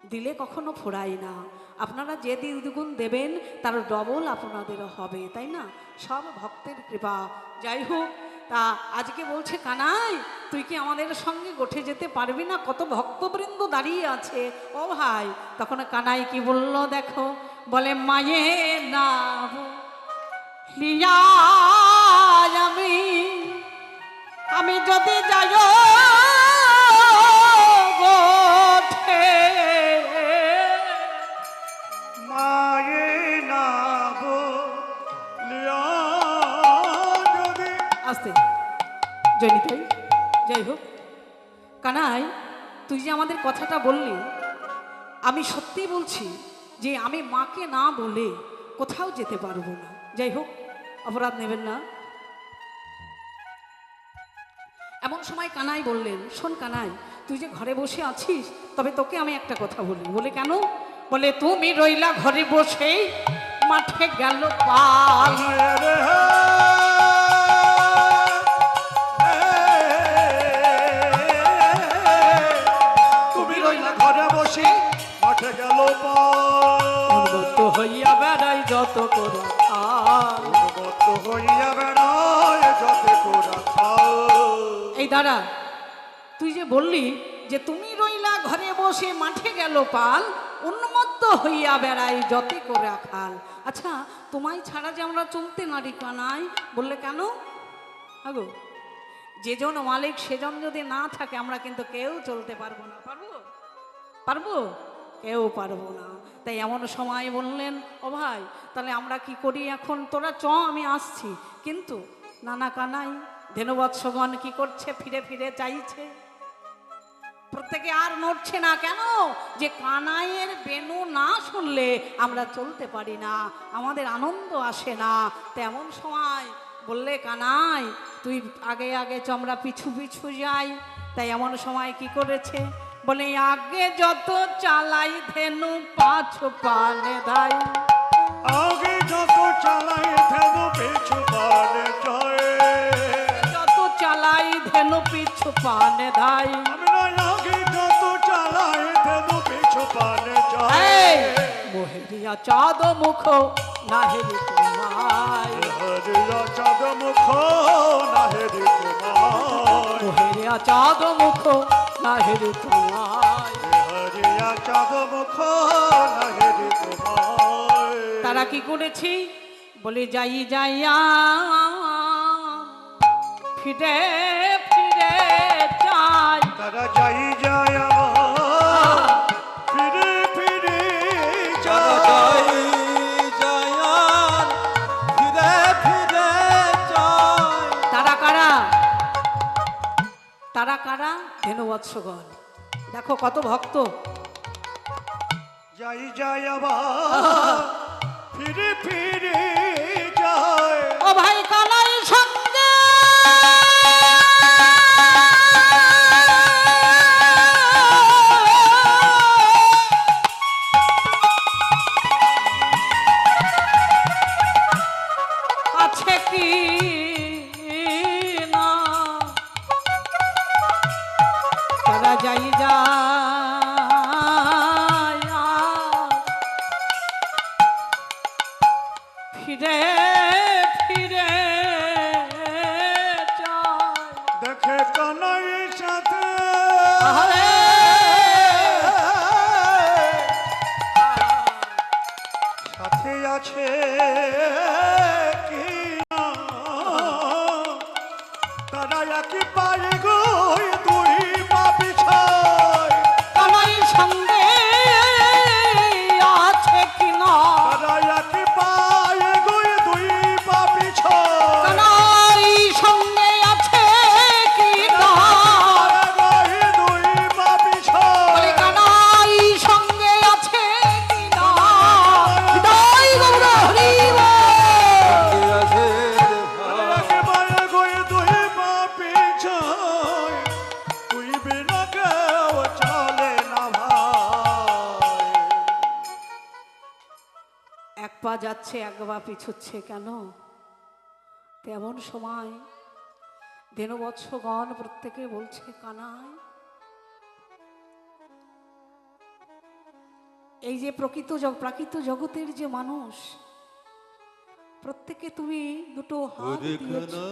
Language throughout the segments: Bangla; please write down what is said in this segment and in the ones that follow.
দিলে কখনো ফোরায় না। আপনারা যে দ্বিগুণ দেবেন তার ডবল আপনাদেরও হবে, তাই না? সব ভক্তের কৃপা। যাই হোক, তা আজকে বলছে কানাই তুই কি আমাদের সঙ্গে গোঠে যেতে পারবি না? কত ভক্তবৃন্দ দাঁড়িয়ে আছে ও ভাই। তখন কানাই কি বলল দেখো, বলে মায়ে না লিয়া আমি আমি যদি যাই গোঠে মায়ে না বলিয়া যদি আসতে জয়নিতাই। যাই হোক কানাই, তুই যে আমাদের কথাটা বললি, আমি সত্যি বলছি যে আমি মাকে না বলে কোথাও যেতে পারবো না। যাই হোক, অপরাধ নেবেন না। এমন সময় কানাই বললেন, শোন কানাই, তুই যে ঘরে বসে আছিস, তবে তোকে আমি একটা কথা বলি। বলে কেন? বলে তুমি রইলা ঘরে বসে, মাঠে গেল পাল। তুমি রইলা ঘরে বসে মাঠে গেল উন্মত্ত হইয়া বেড়াই যত করে খাল। উন্মত্ত হইয়া বেড়ায় যত করে খাল। এই দাঁড়া, তুই যে বললি যে তুমি রইলা ঘরে বসে মাঠে গেল পাল, উন্মত্ত হইয়া বেড়াই যতে করে খাল। আচ্ছা, তোমায় ছাড়া যে আমরা চলতে নারি কানাই। বললে কেন? আগো, যেজন মালিক সেজন যদি না থাকে আমরা কিন্তু কেউ চলতে পারবো না। পারবো? পারবো? কেউ পারবো না। তাই এমন সময় বললেন, ও ভাই তাহলে আমরা কি করি এখন? তোরা চ, আমি আসছি। কিন্তু নানা কানাই, ধেনুবৎসগণ কি করছে? ফিরে ফিরে চাইছে, প্রত্যেকে আর নড়ছে না। কেন? যে কানাইয়ের বেনু না শুনলে আমরা চলতে পারি না, আমাদের আনন্দ আসে না। তেমন সময় বললে কানাই তুই আগে আগে চ, আমরা পিছু পিছু যাই। তাই এমন সময় কি করেছে? বলে আগে যত চালাই ধেনু পাছু পানে ধাই। আগে যত চালাই ধেনু পিছু পানে যায়। যত চালাই ধেনু পিছু পানে ধাই। আমি নয় আগে যত চালাই ধেনু পিছু পানে যায়। মোহেরিয়া চাঁদ মুখ নাহেরি তোমায়। হরিয়া চাঁদ মুখ নাহেরি তোমায়। মোহেরিয়া চাঁদ মুখ নাহেরি তোমায়। হরিয়া চাঁদ মুখ নাহেরি তোমায়। তারা কি করেছি? বলে যাই যাইয়া ফিরে ফিরে চাই। তারা যাই যায় ফিরে ফিরে যায়। তারা কারা? তারা কারা? ধেনুবৎসগণ। দেখো কত ভক্ত। যাই যায় ফিরে ফিরে যায়। ও ভাই কানাই সঙ্গে আছে কি না? তারা যাই যায় ফিরে ফিরে যায়। দেখে কানাই সাথে আহারে! সাথে আছে কি না? তারা একই পায়ে গই দুই পা পিছায়। কানাই সঙ্গে আছে কি না? তারা একই পায়ে গই দুই পা পিছায়। কানাই সঙ্গে আছে কি না? গই দুই পা পিছায়। বলে কানাই সঙ্গে আছে কি না? জয় গৌর হরি বল। একই পায়ে গই দুই পা পিছায়। তুই বিনা কেউ চলে না ভাই। এক পা যাচ্ছে এক পা পিছুচ্ছে কেন? তেমন সময় ধেনুবৎসগণ প্রত্যেকে বলছে কানাই এই যে প্রাকৃত জগতের যে মানুষ, প্রত্যেকে তুমি দুটো হাত দিয়েছো,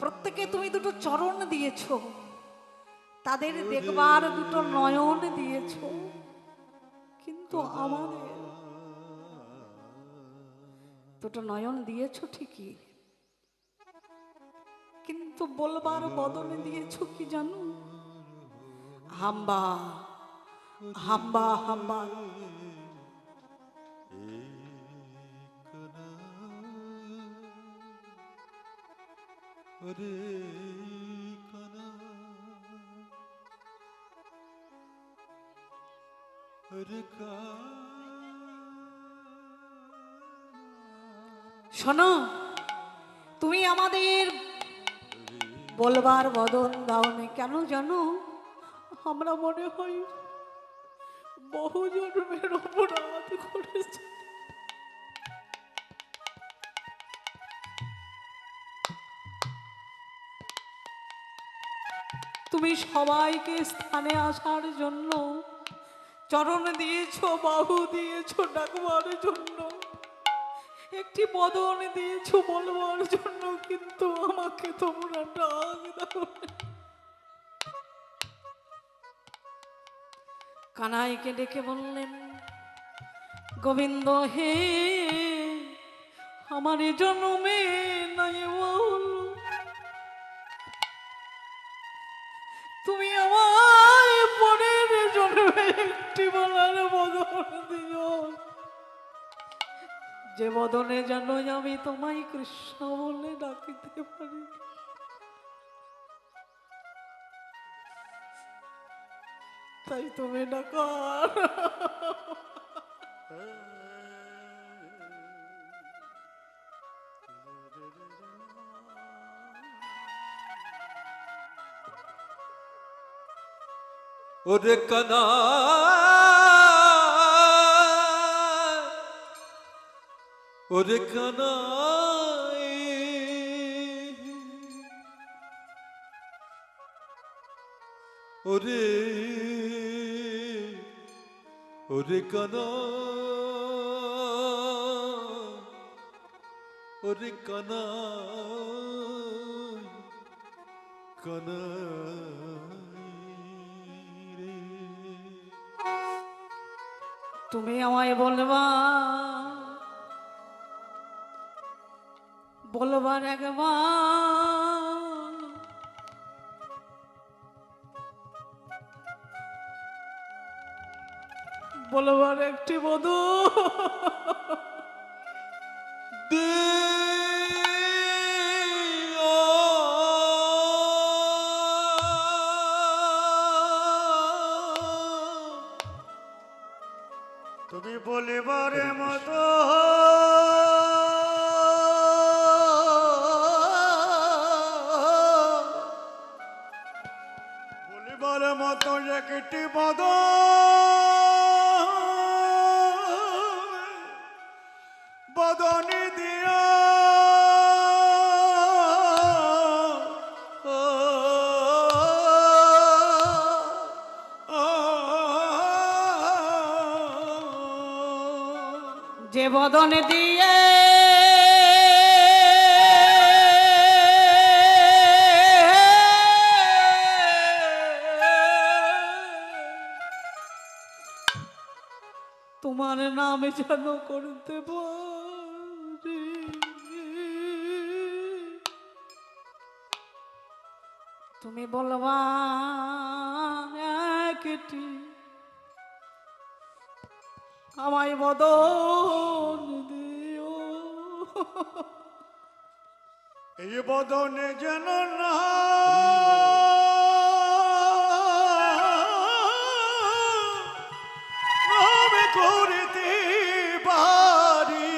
প্রত্যেকে তুমি দুটো চরণ দিয়েছো, তাদের দেখবার দুটো নয়ন দিয়েছো, কিন্তু আমাদের দুটো নয়ন দিয়েছো ঠিকই, কিন্তু বলবার বদলে দিয়েছো কি জানো? হাম্বা হাম্বা হাম্বা। শোনো, তুমি আমাদের বলবার বদল দাওনি কেন জানো? আমরা মনে হয় বহু জন্মের অপরাধ করেছি। তুমি সবাইকে স্থানে আসার জন্য চরণ দিয়েছো, বাহু দিয়েছো ডাকবার জন্য, একটি বদন দিয়েছো বলবার জন্য, কিন্তু আমাকে তোমরা ডাক দাও। কানাইকে ডেকে বললেন, গোবিন্দ হে, আমার এ জন্মে নাই বল, তুমি আমায় পরের জন্মে একটি বলার বদন দিও, যে বদনে জানো আমি তোমায় কৃষ্ণ বলে ডাকিতে পারি। তাই তুমি ডাকার। ওরে কানা, ওরে কানাই, ওরে ওরে কানা, ওরে কানা, তুমি আমায় বলবা, বলবার একবার, বলবার একটি বধূ তুমি বলিবার মতো বলিবার মতো একটি বদনি দিয়া যে বদন দিয়ে তোমার নাম যেন করতে পারি, তুমি বলবা একটি আমায় বদন দিও, এই বদনে যেন না আমি করিতে পারি,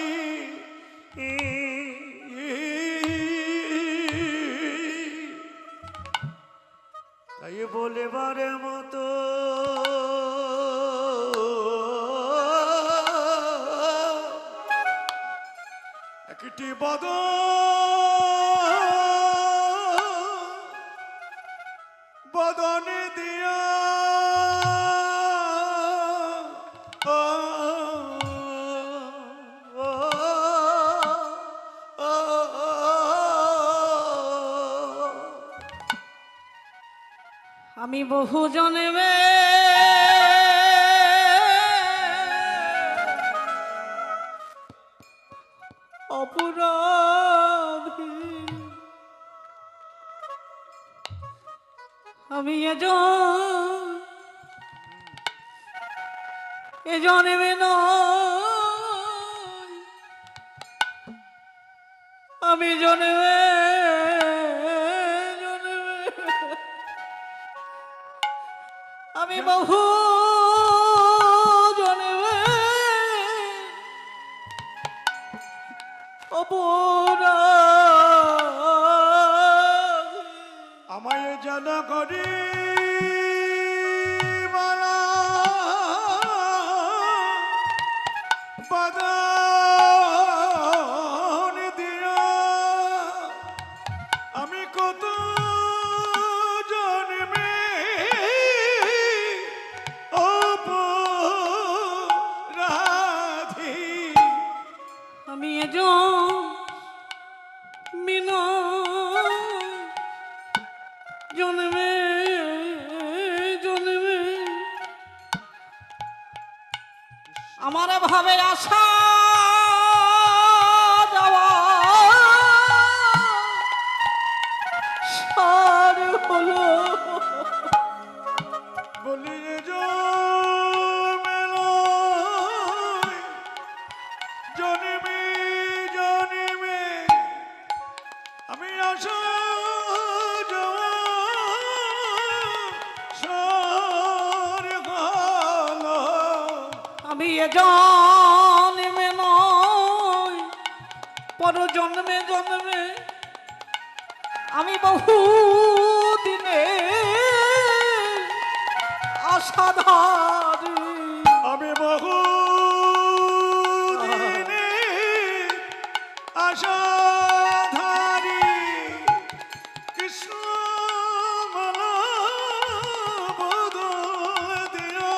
তাই বলেবার মতো একটি বদনে দিয়া বহু জন্মে অপরাধী, আমি এ জন্মে নয়, আমি জন্মে আমি বহু জন্মে অপরাধী, আমায় জানা করি মালা বাদন দিয়া, আমি কত জন্মে অপরাধী, আমি মিনা জন্মে জন্মে আমার ভাবে আশা দেওয়া সার হলো, বলি জন্মে জন্মে আমি আশা যাওয়া সার হলো, আমি জন্মে নয় পর জন্মে জন্মে আমি বহু দিনে আশাধারী, আমি বহু দিনে আশাধারী, কৃষ্ণ মালা বদল দিয়া,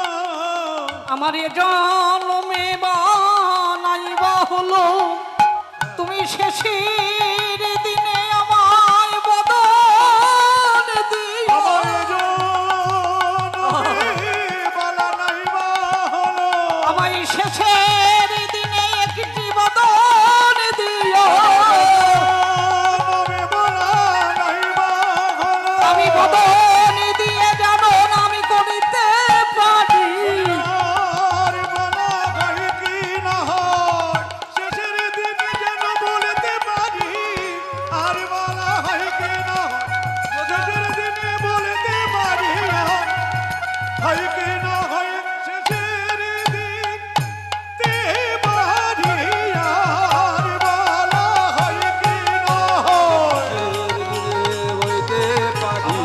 আমার এ জন্মে বানাইবা হলো তুমি শেষের দিনে আমায় বদল দিও, আমার জন্মে বালা নাইবা হলো, আমায় শেষের দিনে একটি বদল দিও, আমি বালা নাইবা হলো, আমি বদল দিয়ে জানো না আমি করিতে পারি, আর বালা হয় কি না হয়, শেষের দিনে যেন বলতে পারি, আর বালা হয় কি না হয়, শেষের দিনে বলতে পারি, হয় কি না হয়, শেষের দিন তে পারি, আর বালা হয় কি না হয়, বলতে পারি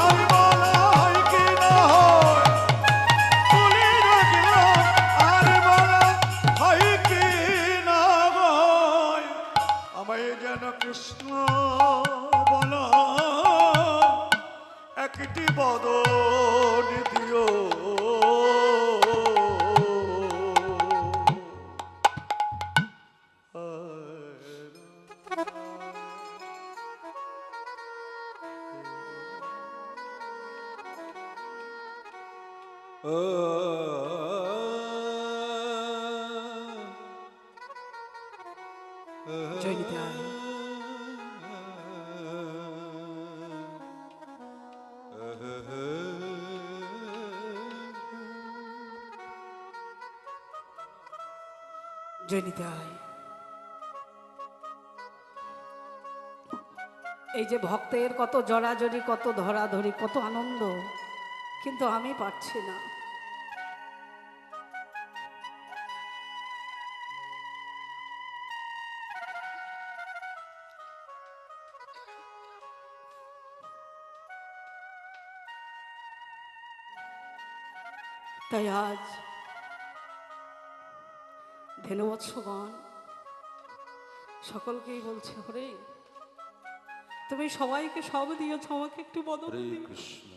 আর বালা হয় কি না হয়, বলে রাখলাম, আর বালা হয় কি না হয়, আমায় যেন কৃষ্ণ বলা একটি বদন দিও, জয় নিতাই। জয় নিতাই। এই যে ভক্তের কত জড়াজড়ি, কত ধরাধরি, কত আনন্দ, কিন্তু আমি পারছি না। তাই আজ ধেনুবৎসগণ সকলকেই বলছে, হরে তুমি সবাইকে সব দিয়েছ, আমাকে একটু বদন হরে দিও। কৃষ্ণ।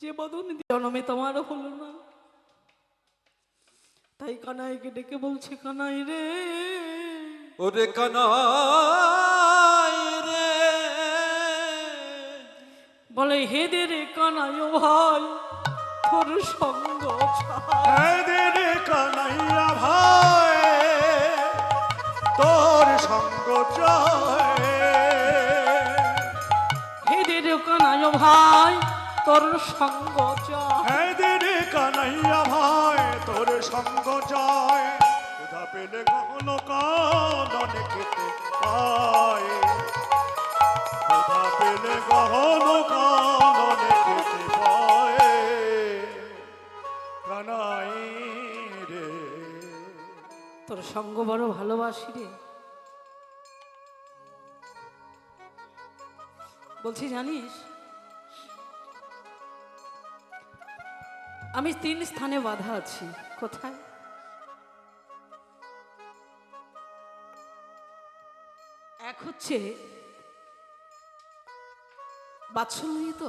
যে বদন জন্মে তোমারও হলো না, তাই কানাইকে ডেকে বলছে, কানাই রে, ওরে কানাই রে, বলে হেদে রে কানাই ও ভাই তোর সঙ্গ ছায়। রে কানাইয়া ভাই তোর সঙ্গ চায়। হেদে রে কানাই ও ভাই তোর সঙ্গ চায়। রে কানাইয়া ভাই তোর সঙ্গ চায়। ক্ষুধা পেলে কখনো কানন খেতে পায়। ক্ষুধা পেলে কখনো কানন খেতে পায়। কানাই রে তোর সঙ্গ বড় ভালোবাসি রে। বলছি জানিস আমি 3 স্থানে বাধা আছি। কোথায়? এক হচ্ছে বাৎসল্য তো,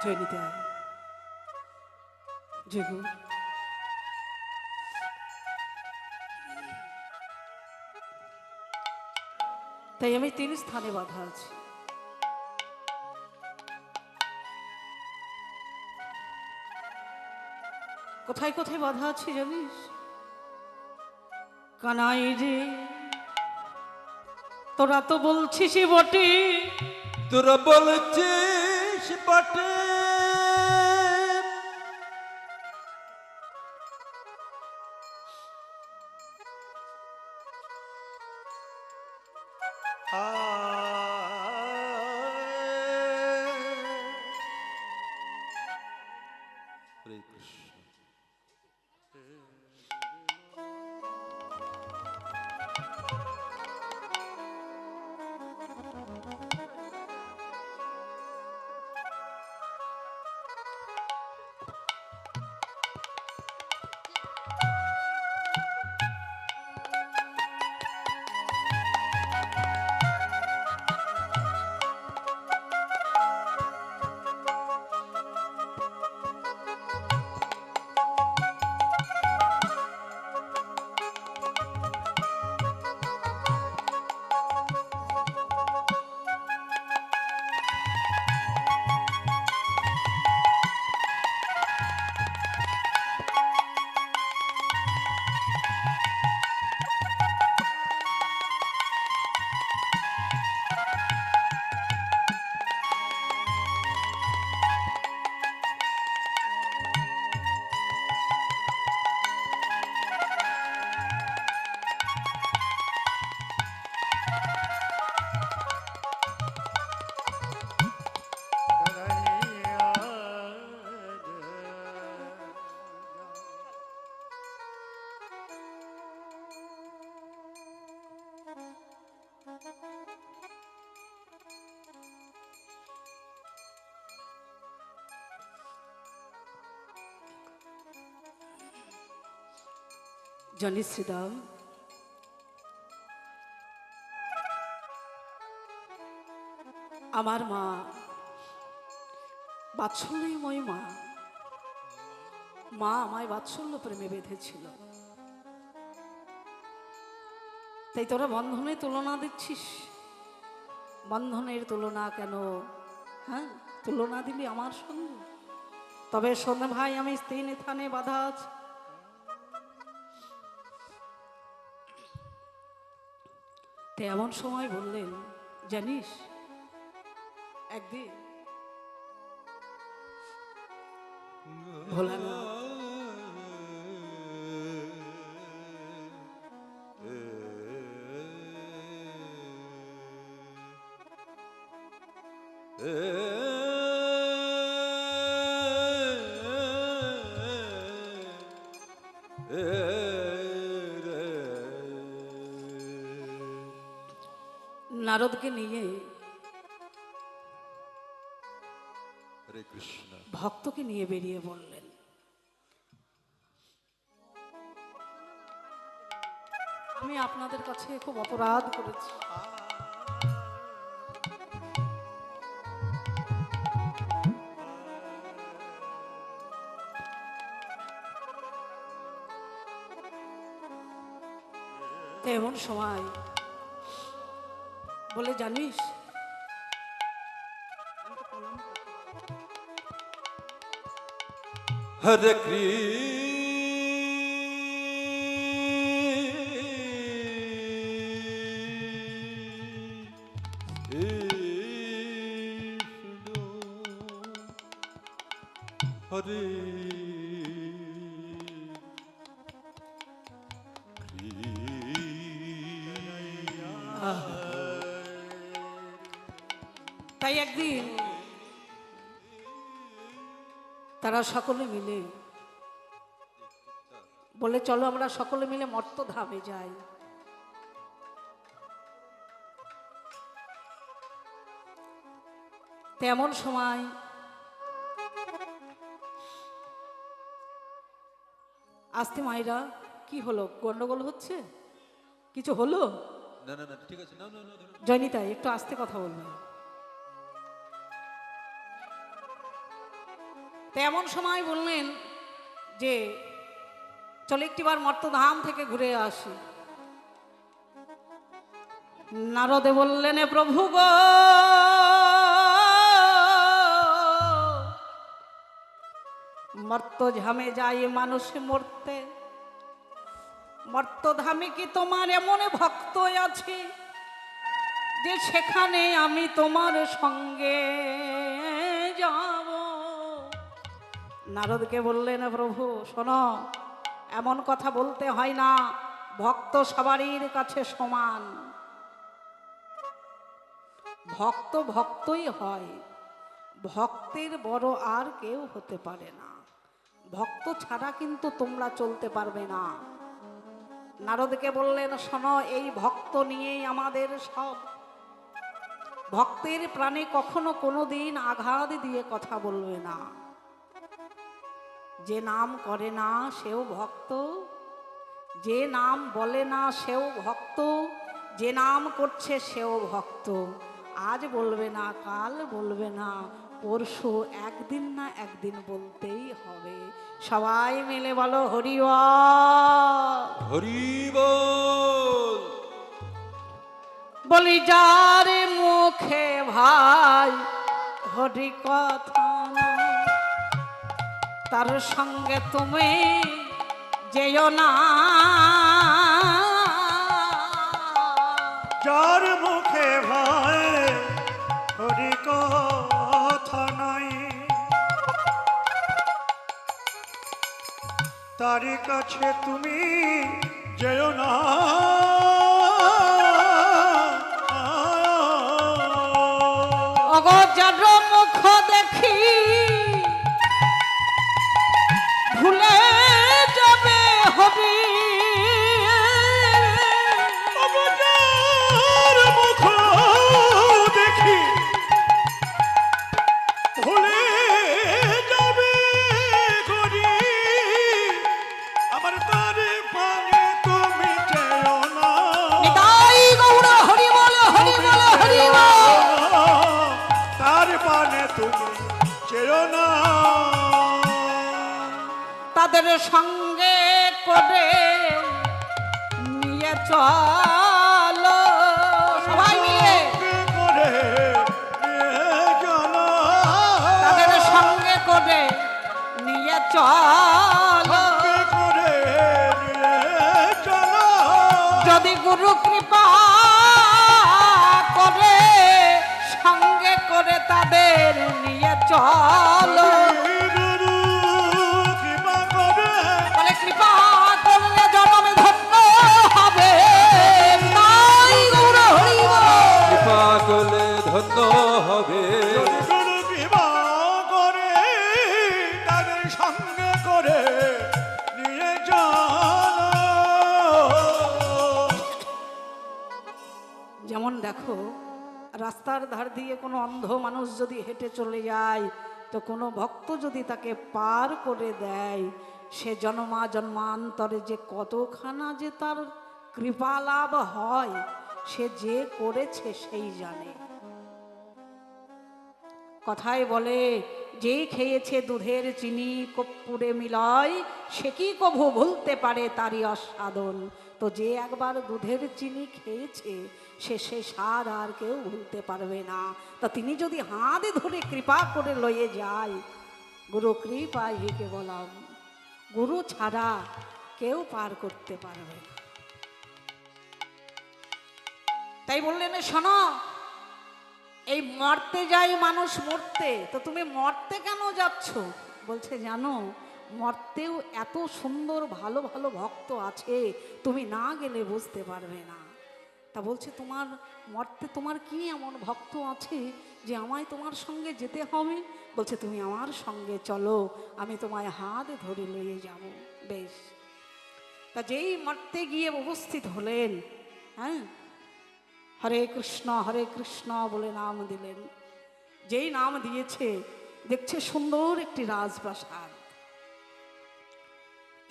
জয় নিতে আয় জয়গু। তাই আমি 3 স্থানে বাধা আছি। কোথায় কোথায় বাধা আছে জানিস? কানাই রে তোরা তো বলছিস বটে, তোরা বলছিস বটে, হরে কৃষ্ণ। জানিস শ্রীদাম, আমার মা বাৎসল্যময় মা, মা আমায় বাৎসল্য প্রেমে বেঁধেছিল। তাই তোরা বন্ধনের তুলনা দিচ্ছিস। বন্ধনের তুলনা কেন? হ্যাঁ, তুলনা দিলি আমার সঙ্গে। তবে শোন ভাই, আমি 3 স্থানে বাধা আছে। এমন সময় বললেন জানিস একদিন ভোলানাথ নারদকে নিয়ে হরে কৃষ্ণ। ভক্তকে নিয়ে বেরিয়ে পড়লেন। আমি আপনাদের কাছে খুব অপরাধ করেছি। তো এমন সময় বলে, জানিস হরে কৃষ্ণ হরে তাই একদিন তারা সকলে মিলে বলে, চলো আমরা সকলে মিলে মর্তধামে যাই। তেমন সময় আস্তে মায়েরা, কি হলো? গন্ডগোল হচ্ছে? কিছু হলো? না না না ঠিক আছে, না না না ধরো। জয়নিতা, একটু আস্তে কথা বলবে। তেমন সময় বললেন যে চলে একটিবার মর্তধাম থেকে ঘুরে আসি। নারদে বললেন, এ প্রভু গো, মর্তধামে যাই মানুষ মরতে, মর্তধামে কি তোমার এমন ভক্ত আছে যে সেখানে আমি তোমার সঙ্গে যাব? নারদকে বললেন, প্রভু শোনো, এমন কথা বলতে হয় না, ভক্ত সবারই কাছে সমান। ভক্ত ভক্তই হয়, ভক্তের বড় আর কেউ হতে পারে না। ভক্ত ছাড়া কিন্তু তোমরা চলতে পারবে না। নারদকে বললেন, শোনো, এই ভক্ত নিয়েই আমাদের সব। ভক্তের প্রাণে কখনো কোনোদিন আঘাত দিয়ে কথা বলবে না। যে নাম করে না সেও ভক্ত, যে নাম বলে না সেও ভক্ত, যে নাম করছে সেও ভক্ত। আজ বলবে না, কাল বলবে না, পরশু একদিন না একদিন বলতেই হবে। সবাই মিলে বলো, হরি বল। হরি বল। বলি, যার মুখে ভাই হরি কথা নাই, তার সঙ্গে তুমি যেও না। যার মুখে ভাই হরি কথা নাই, তার কাছে তুমি যেও না। অগো, যার মুখ দেখি ভুলে যাবে হবি, যার মুখ দেখি ভুলে যাবে গরি, আমার তার পানে তুমি যেও না। নিতাই গৌর হরি বল, হরি বল, হরি বল। তার পানে তুমি যেও না। তাদের সঙ্গে করে নিয়ে চলো, সবাই মিলে করে নিয়ে চলো। তাদের সঙ্গে করে নিয়ে চলো। করে নিয়ে চলো। যদি গুরু কৃপা করে সঙ্গে করে তাদের নিয়ে চলো। গুরু কৃপা করে বলে, কৃপা করলে জন্মে ধন্য হবে। তাই গৌর হরি বল। কৃপা করলে ধন্য হবে। গুরু কৃপা করে তাদের সঙ্গে করে নিয়ে চলো। যেমন দেখো, রাস্তার ধার দিয়ে কোনো অন্ধ মানুষ যদি হেঁটে চলে যায়, তো কোনো ভক্ত যদি তাকে পার করে দেয়, সে জন্মা জন্মান্তরে যে কতখানা যে তার কৃপা লাভ হয়, সে যে করেছে সেই জানে। কথায় বলে, যে খেয়েছে দুধের চিনি কর্পূরে মিলয়, সে কি কভু ভুলতে পারে তারই আস্বাদন। তো যে একবার দুধের চিনি খেয়েছে, সে স্বাদ আর কেউ ভুলতে পারবে না। তা তিনি যদি হাত ধরে কৃপা করে লয়ে যায়, গুরু কৃপায় হিকে বলাম, গুরু ছাড়া কেউ পার করতে পারবে না। তাই বললেন, শোনো, এই মরতে যায় মানুষ মরতে, তো তুমি মরতে কেন যাচ্ছ? বলছে, জানো, মরতেও এত সুন্দর ভালো ভালো ভক্ত আছে, তুমি না গেলে বুঝতে পারবে না। তা বলছে, তোমার মরতে তোমার কি এমন ভক্ত আছে যে আমায় তোমার সঙ্গে যেতে হবে? বলছে, তুমি আমার সঙ্গে চলো, আমি তোমায় হাত ধরে লয়ে যাব। বেশ। তা যেই মরতে গিয়ে উপস্থিত হলেন, হ্যাঁ, হরে কৃষ্ণ বলে নাম দিলেন। যেই নাম দিয়েছে, দেখছে সুন্দর একটি রাজপ্রাসাদ।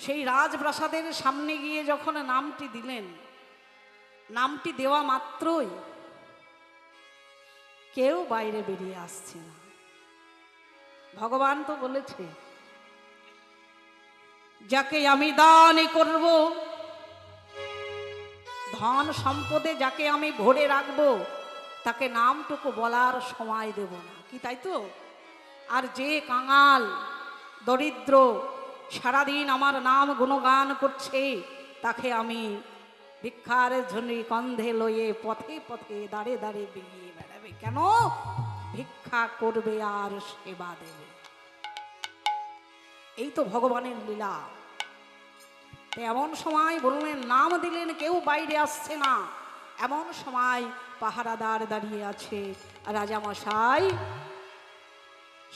সেই রাজপ্রাসাদের সামনে গিয়ে যখন নামটি দিলেন, নামটি দেওয়া মাত্রই কেউ বাইরে বেরিয়ে আসছে না। ভগবান তো বলেছে, যাকে আমি দান করব, ধন সম্পদে যাকে আমি ভরে রাখবো, তাকে নামটুকু বলার সময় দেব না, কি তাই তো? আর যে কাঙাল দরিদ্র সারাদিন আমার নাম গুণগান করছে, তাকে আমি ভিক্ষার ঝুনি কন্ধে লয়ে পথে পথে দাঁড়ে দাঁড়ে বেরিয়ে বেড়াবে। কেন? ভিক্ষা করবে আর সেবা দেবে। এই তো ভগবানের লীলা। এমন সময় বললেন, নাম দিলেন, কেউ বাইরে আসছে না। এমন সময় পাহারাদার দাঁড়িয়ে আছে, রাজামশাই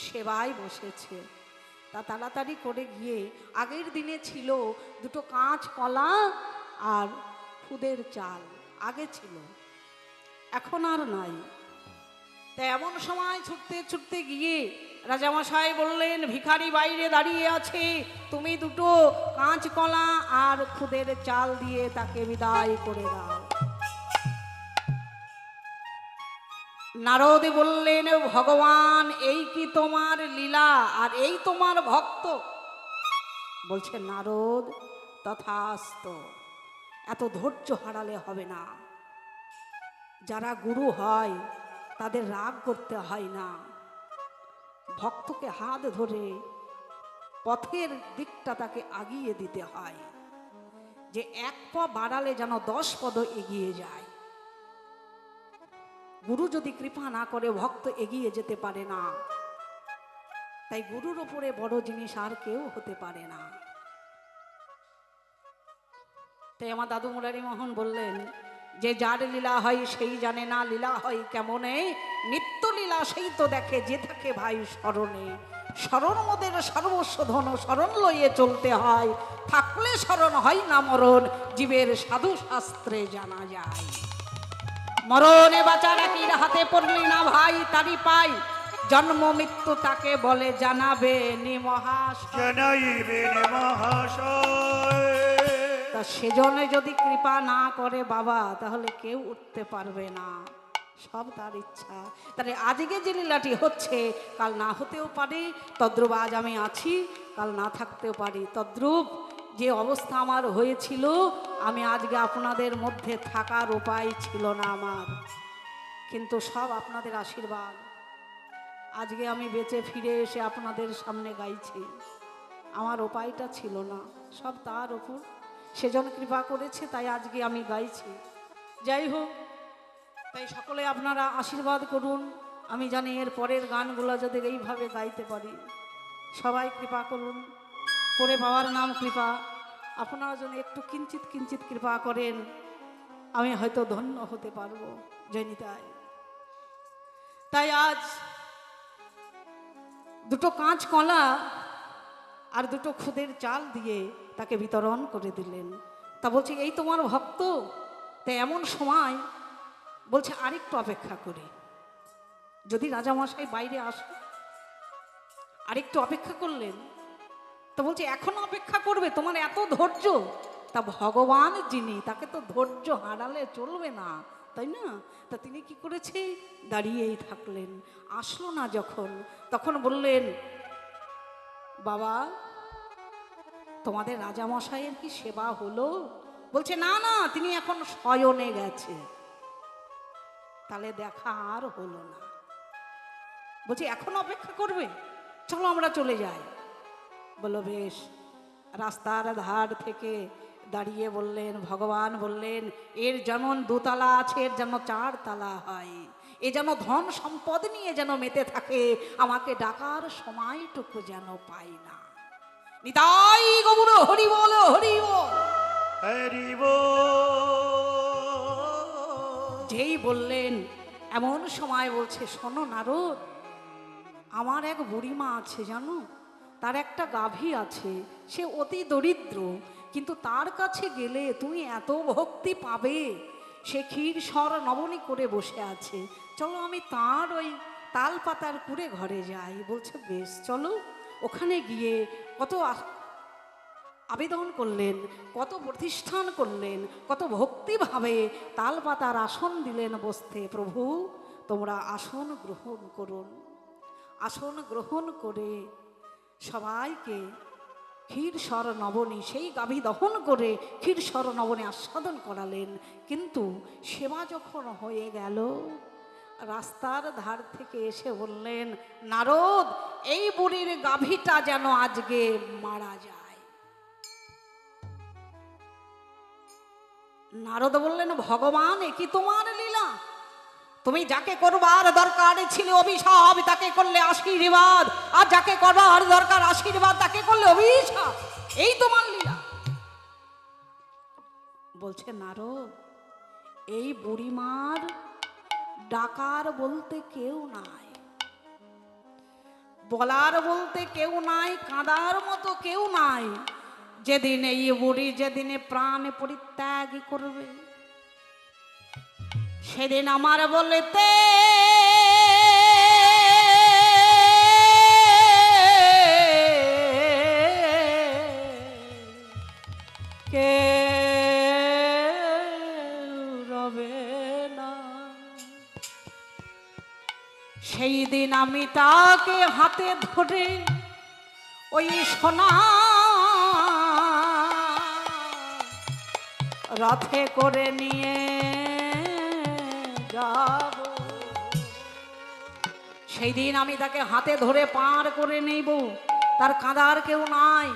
সেবায় বসেছে। তা তাড়াতাড়ি করে গিয়ে, আগের দিনে ছিল দুটো কাঁচ কলা আর খুদের চাল, আগে ছিল, এখন আর নাই। তা এমন সময় ছুটতে ছুটতে গিয়ে রাজামশাই বললেন, ভিখারি বাইরে দাঁড়িয়ে আছে, তুমি দুটো কাঁচ কলা আর খুদের চাল দিয়ে তাকে বিদায় করে দাও। নারদ বললেন, ভগবান, এই কি তোমার লীলা, আর এই তোমার ভক্ত? বলছে, নারদ, তথাস্তু। এত ধৈর্য হারালে হবে না। যারা গুরু হয় তাদের রাগ করতে হয় না। ভক্তকে হাত ধরে পথের দিকটা তাকে আগিয়ে দিতে হয়, যে এক পা বাড়ালে যেন 10 পদ এগিয়ে যায়। গুরু যদি কৃপা না করে, ভক্ত এগিয়ে যেতে পারে না। তাই গুরুর ওপরে বড় জিনিস আর কেউ হতে পারে না। তাই আমার দাদু মুরারি মোহন বললেন, যে যার লীলা হয় সেই জানে না লীলা হয় কেমনে, নিত্য লীলা সেই তো দেখে যে থাকে ভাই স্মরণে। স্মরণ মোদের সর্বস্ব ধন, স্মরণ লইয়ে চলতে হয়, থাকলে স্মরণ হয় না মরণ, জীবের সাধু শাস্ত্রে জানা যায়। মরণে বাঁচার একই হাতে পড়লি না ভাই, তারি পাই জন্ম মৃত্যু তাকে বলে জানাবে নি মহাশয়। জানাইবে নি মহাশয়। তা সেজন্য যদি কৃপা না করে বাবা, তাহলে কেউ উঠতে পারবে না, সব তার ইচ্ছা। তাহলে আজকে যে লীলাটি হচ্ছে, কাল না হতেও পারে। তদ্রূপ আজ আমি আছি, কাল না থাকতেও পারি। তদ্রূপ যে অবস্থা আমার হয়েছিল, আমি আজকে আপনাদের মধ্যে থাকার উপায় ছিল না আমার, কিন্তু সব আপনাদের আশীর্বাদ। আজকে আমি বেঁচে ফিরে এসে আপনাদের সামনে গাইছি। আমার উপায়টা ছিল না, সব তার উপর, সেজন কৃপা করেছে, তাই আজকে আমি গাইছি। যাই হোক, তাই সকলে আপনারা আশীর্বাদ করুন। আমি জানি এর পরের গানগুলো যদি এইভাবে গাইতে পারি, সবাই কৃপা করুন। পরে পাওয়ার নাম কৃপা। আপনারা যদি একটু কিঞ্চিত কিঞ্চিত কৃপা করেন, আমি হয়তো ধন্য হতে পারবো। জয়নিতাই। তাই আজ দুটো কাঁচ কলা আর দুটো খুদের চাল দিয়ে তাকে বিতরণ করে দিলেন। তা বলছে, এই তোমার ভক্ত? তাই এমন সময় বলছে, আরেকটু অপেক্ষা করি। যদি রাজামশাই বাইরে আসে। আরেকটু অপেক্ষা করলেন। তো বলছে এখনো অপেক্ষা করবে, তোমার এত ধৈর্য? তা ভগবান যিনি, তাকে তো ধৈর্য হারালে চলবে না, তাই না? তা তিনি কি করেছে, দাঁড়িয়েই থাকলেন। আসলো না যখন, তখন বললেন, বাবা তোমাদের রাজামশাইয়ের কি সেবা হলো? বলছে না না, তিনি এখন শয়নে গেছে। তাহলে দেখা আর হলো না। বলছে এখন অপেক্ষা করবে, চলো আমরা চলে যাই। বললো বেশ। রাস্তার ধার থেকে দাঁড়িয়ে বললেন, ভগবান বললেন, এর যেমন দোতলা আছে, এর যেন 4 তালা হয়। এ যেন ধন সম্পদ নিয়ে যেন মেতে থাকে, আমাকে ডাকার সময়টুকু যেন পাই না। নিতাই গৌর হরি বল, হরি বল। হরি বল। যেই বললেন, এমন সময় বলছে, শোনো নারদ, আমার এক বুড়িমা আছে জানো, তার একটা গাভী আছে, সে অতি দরিদ্র, কিন্তু তার কাছে গেলে তুমি এত ভক্তি পাবে। সে ক্ষীর সর নবনী করে বসে আছে, চলো আমি তার ওই তাল পাতার কুড়ে ঘরে যাই। বলছে বেশ চলো। ওখানে গিয়ে কত আবেদন করলেন, কত প্রতিষ্ঠান করলেন, কত ভক্তিভাবে তাল পাতার আসন দিলেন বসতে। প্রভু তোমরা আসন গ্রহণ করুন। আসন গ্রহণ করে সবাইকে ক্ষীর সর নবনী, সেই গাভী দহন করে ক্ষীর সর নবনী আস্বাদন করালেন। কিন্তু সেবা যখন হয়ে গেল, রাস্তার ধার থেকে এসে বললেন, নারদ এই বুড়ির গাভীটা যেন আজকে মারা যায়। নারদ বললেন, ভগবান এ কি তোমার লীলা? তুমি যাকে করবার দরকার ছিল অভিশাপ, তাকে করলে আশীর্বাদ, আর যাকে করবার দরকার আশীর্বাদ, তাকে করলে অভিশাপ। এই তোমার লীলা। বলছে নারদ, এই বুড়িমার ডাকার বলতে কেউ নাই, বলার বলতে কেউ নাই, কাঁদার মতো কেউ নাই। যেদিন এই বুড়ি যেদিনে প্রাণ পরিত্যাগ করবে, সেদিন আমার বলতে কে রবে না। সেই দিন আমি তাকে হাতে ধরে ওই সোনা রথে করে নিয়ে যাব। সেই দিন আমি তাকে হাতে ধরে পার করে নেব। তার কাঁদার কেউ নাই,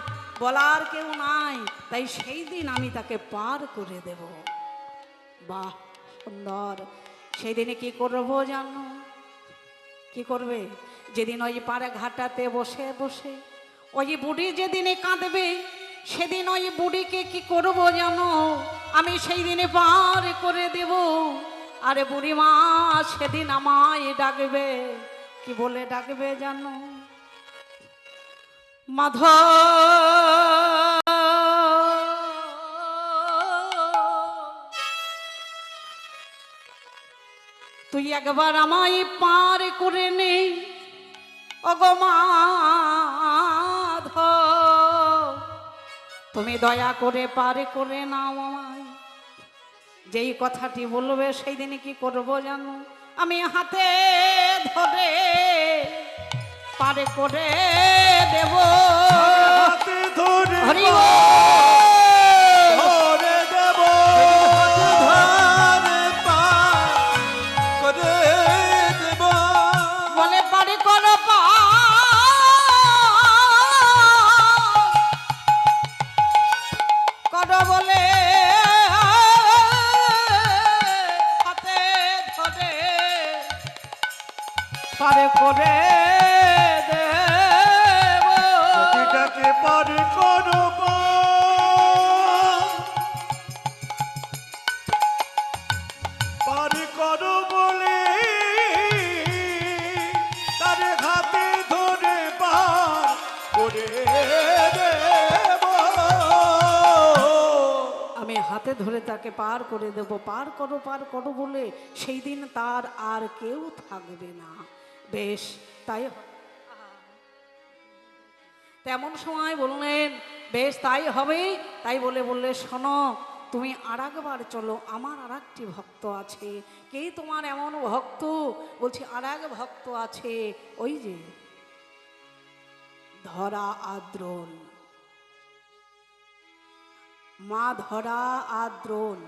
বলার কেউ নাই, তাই সেই দিন আমি তাকে পার করে দেব। বাহ সুন্দর। সেই দিনে কি করবো জানো? কি করবে? যেদিন ওই পাড়ে ঘাটাতে বসে বসে ওই বুড়ি যেদিনে কাঁদবে, সেদিন ওই বুড়িকে কি করবো জানো? আমি সেই দিনে পার করে দেব। আরে বুড়িমা সেদিন আমায় ডাকবে, কি বলে ডাকবে জানো? মাধব তুই একবার আমায় পার করে নে, ওগো মাধব তুমি দয়া করে পার করে নাও আমায়। যেই কথাটি বলবে সেই দিনে কি করবো জানো? আমি হাতে ধরে পার করে দেব। হাতে ধরে হরি বল। ধরে দেব। ধারে পার করে দেব। বলে পার করো করো বলে হাতে ধরে পার করে দেব। নদীটাকে পার করো পার। হাতে ধরে তাকে পার করে দেব, পার করো বলে সেই দিন তার আর কেউ থাকবে না। বেশ তাই তেমন সময় বললেন, বেশ তাই হবে। তাই বললে শোনো, তুমি আর একবার চলো, আমার আর একটি ভক্ত আছে। কে তোমার এমন ভক্ত? বলছি আর এক ভক্ত আছে, ওই যে ধরা আদ্রোণ, মা ধরা আদ্রোণ।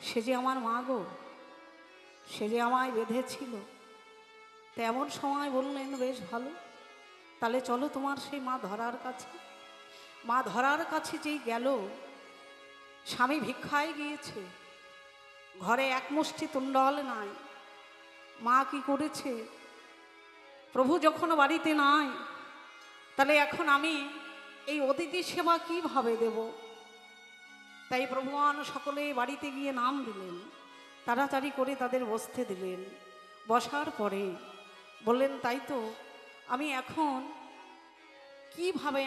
সে যে আমার মা গো, সে যে আমায় বেঁধেছিল। তেমন সময় বললেন, বেশ ভালো, তাহলে চলো তোমার সেই মা ধরার কাছে। মা ধরার কাছে যেই গেল, স্বামী ভিক্ষায় গিয়েছে, ঘরে এক মুষ্টি তুণ্ডল নাই। মা কি করেছে, প্রভু যখন বাড়িতে নাই, তাহলে এখন আমি এই অতিথি সেবা কিভাবে দেব? তাই প্রভুয়ান সকলে বাড়িতে গিয়ে নাম দিলেন, তাড়াতাড়ি করে তাদের বসতে দিলেন। বসার পরে বললেন, তাই তো আমি এখন কিভাবে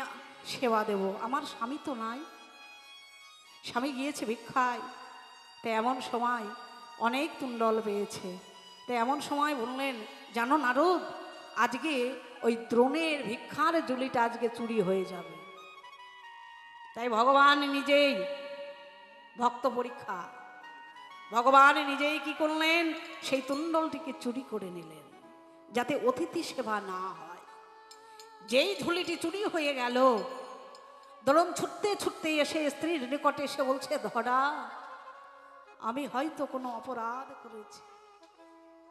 সেবা দেব? আমার স্বামী তো নাই, স্বামী গিয়েছে ভিক্ষায়। তো এমন সময় অনেক তুণ্ডল পেয়েছে। তো এমন সময় বললেন, জানো নারদ, আজকে ওই দ্রোণের ভিক্ষার ঝুলিটা আজকে চুরি হয়ে যাবে। তাই ভগবান নিজেই, ভক্ত পরীক্ষা, ভগবান নিজেই কি করলেন, সেই তুণ্ডলটিকে চুরি করে নিলেন, যাতে অতিথি সেবা না হয়। যেই ঝুলিটি চুরি হয়ে গেল, দ্রোণ ছুটতে ছুটতে এসে স্ত্রীর নিকটে এসে বলছে, ধরা, আমি হয়তো কোনো অপরাধ করেছি।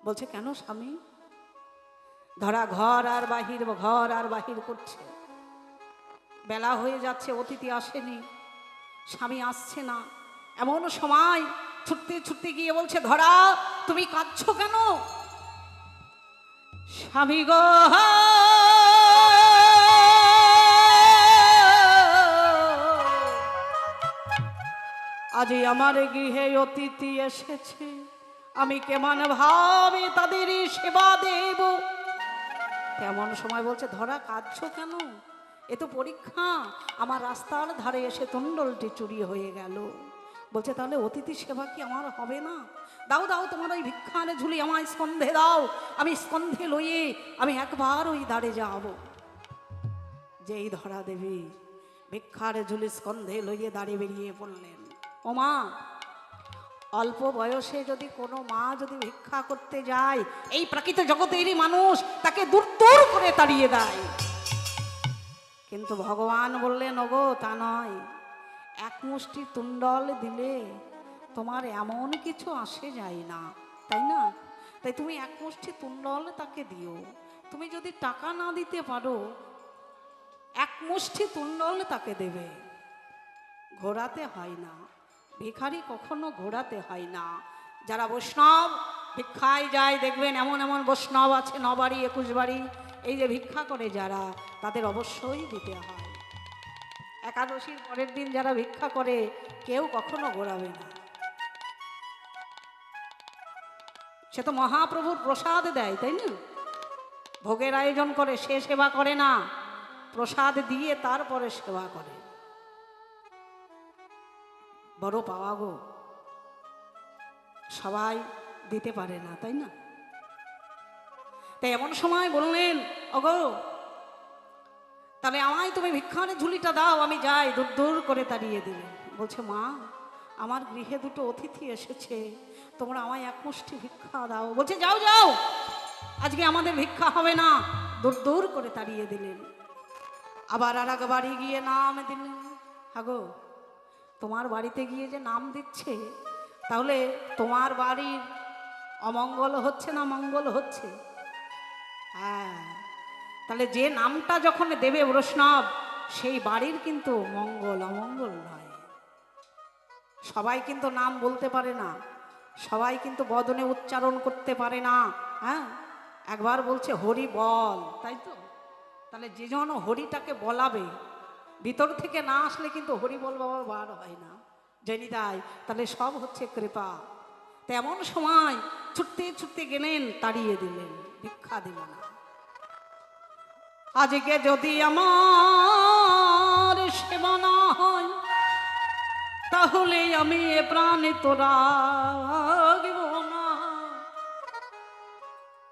বলছে, কেন স্বামী? ধরা ঘর আর বাহির করছে, বেলা হয়ে যাচ্ছে, অতিথি আসেনি, স্বামী আসছে না। এমন সময় ছুটতে ছুটতে গিয়ে বলছে, ধরা, তুমি কাঁদছো কেন? স্বামী গো, আজ আমার গৃহে অতিথি এসেছে, আমি কেমন ভাবে তাদের সেবা দেব? তেমন সময় বলছে, ধরা কাঁদছো কেন? এ তো পরীক্ষা, আমার রাস্তার ধারে এসে তুণ্ডলটি চুরি হয়ে গেল। বলছে, তাহলে অতিথি সেবা কি আমার হবে না? দাও দাও, তোমার ওই ভিক্ষার ঝুলি আমায় স্কন্ধে দাও, আমি স্কন্ধে লইয়ে আমি একবার ওই দ্বারে যাব। যেই ধরা দেবী ভিক্ষার ঝুলি স্কন্ধে লইয়ে দাঁড়িয়ে বেরিয়ে পড়লেন। ও মা, অল্প বয়সে যদি কোনো মা যদি ভিক্ষা করতে যায়, এই প্রকৃত জগতেরই মানুষ তাকে দূর দূর করে তাড়িয়ে দেয়। কিন্তু ভগবান বললেন, ওগো তা নয়, এক মুষ্টি তুণ্ডল দিলে তোমার এমন কিছু আসে যায় না, তাই না? তাই তুমি এক মুষ্টি তুণ্ডল তাকে দিও। তুমি যদি টাকা না দিতে পারো, এক মুষ্টি তুণ্ডল তাকে দেবে। ঘোরাতে হয় না, ভিখারি কখনো ঘোরাতে হয় না। যারা বৈষ্ণব ভিক্ষায় যায়, দেখবেন এমন এমন বৈষ্ণব আছে, 9 বাড়ি 21 বাড়ি, এই যে ভিক্ষা করে যারা, তাদের অবশ্যই দিতে হয়। একাদশীর পরের দিন যারা ভিক্ষা করে, কেউ কখনো ঘোরাবে না। সে তো মহাপ্রভুর প্রসাদ দেয়, তাই না? ভোগের আয়োজন করে, সে সেবা করে না, প্রসাদ দিয়ে তারপরে সেবা করে। বড় পাওয়া গো, সবাই দিতে পারে না, তাই না? তাই এমন সময় বললেন, ওগো তাহলে আমায় তুমি ভিক্ষার ঝুলিটা দাও, আমি যাই। দূর দূর করে তাড়িয়ে দিলেন। বলছে, মা, আমার গৃহে দুটো অতিথি এসেছে, তোমরা আমায় এক মুষ্টি ভিক্ষা দাও। বলছে, যাও যাও, আজকে আমাদের ভিক্ষা হবে না। দূর দূর করে তাড়িয়ে দিলেন। আবার আর এক বাড়ি গিয়ে নাম দিলেন। হাগো, তোমার বাড়িতে গিয়ে যে নাম দিচ্ছে, তাহলে তোমার বাড়ির অমঙ্গল হচ্ছে না মঙ্গল হচ্ছে? হ্যাঁ, তাহলে যে নামটা যখন দেবে বৈষ্ণব, সেই বাড়ির কিন্তু মঙ্গল অমঙ্গল নয়। সবাই কিন্তু নাম বলতে পারে না, সবাই কিন্তু বদনে উচ্চারণ করতে পারে না। হ্যাঁ, একবার বলছে হরি বল, তাই তো? তাহলে যে জন হরিটাকে বলাবে, ভিতর থেকে না আসলে কিন্তু হরি বল বাবা বার হয় না, জানি। তাহলে সব হচ্ছে কৃপা। তেমন সময় ছুটতে ছুটতে গেলেন, তাড়িয়ে দিলেন, ভিক্ষা দিল না। আজকে যদি আমার সেবা না হয়, তাহলে আমি এ প্রাণে তোরা না।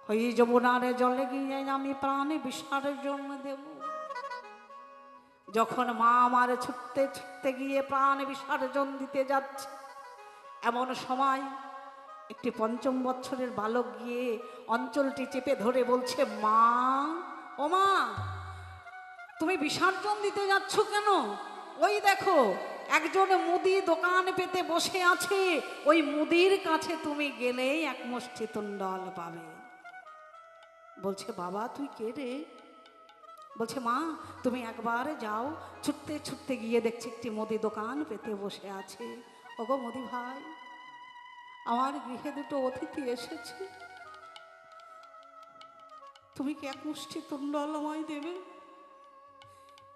ওই যমুনার জলে গিয়ে আমি প্রাণে বিসর্জন দেব। যখন মা আমার ছুটতে ছুটতে গিয়ে প্রাণ বিসর্জন দিতে যাচ্ছে, এমন সময় একটি পঞ্চম বৎসরের বালক গিয়ে অঞ্চলটি চেপে ধরে বলছে, মা, ও মা, তুমি বিসর্জন দিতে যাচ্ছ কেন? ওই দেখো একজন মুদি দোকান পেতে বসে আছে, ওই মুদির কাছে তুমি গেলেই এক মুষ্টি তুণ্ডল পাবে। বলছে, বাবা তুই কে রে? বলছে, মা তুমি একবার যাও। ছুটতে ছুটতে গিয়ে দেখছি একটি মুদি দোকান পেতে বসে আছে। ওগো মুদি ভাই, আমার গৃহে দুটো অতিথি এসেছে, তুমি কি এক মুষ্টি তুণ্ডল আমায় দেবে?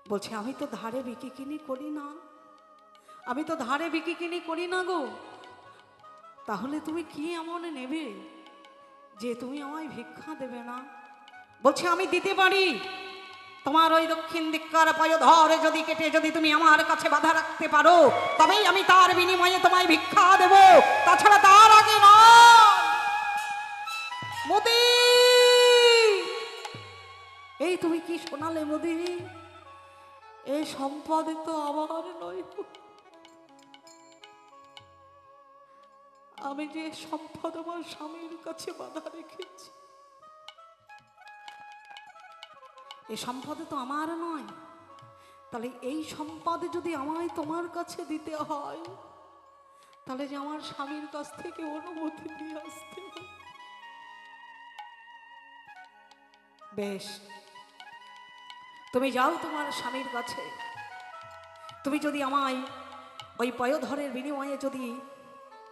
বলছে, আমি তো ধারে বিক্রি কিনি করি না, আমি তো ধারে বিক্রি কিনি করি না গো। তাহলে তুমি কি এমন নেবে যে তুমি আমায় ভিক্ষা দেবে না? বলছে, আমি দিতে পারি। তোমার ওই দক্ষিণ দিককার পায় ধরে যদি কেটে যদি তুমি আমার কাছে বাধা রাখতে পারো, তবেই আমি তার বিনিময়ে তোমায় ভিক্ষা দেব, তাছাড়া তার আগে নয়। মোদি, এই তুমি কি শোনালে মোদি? এই সম্পদ তো আমার নয়, আমি যে সম্পদ আমার স্বামীর কাছে বাধা রেখেছি, এই সম্পদ তো আমার নয়। তাহলে এই সম্পদ যদি আমায় তোমার কাছে দিতে হয়, তাহলে যে আমার স্বামীর কাছ থেকে অনুমতি নিয়ে আসতে হবে। বেশ, তুমি যাও তোমার স্বামীর কাছে। তুমি যদি আমায় ওই পয়োধরের বিনিময়ে যদি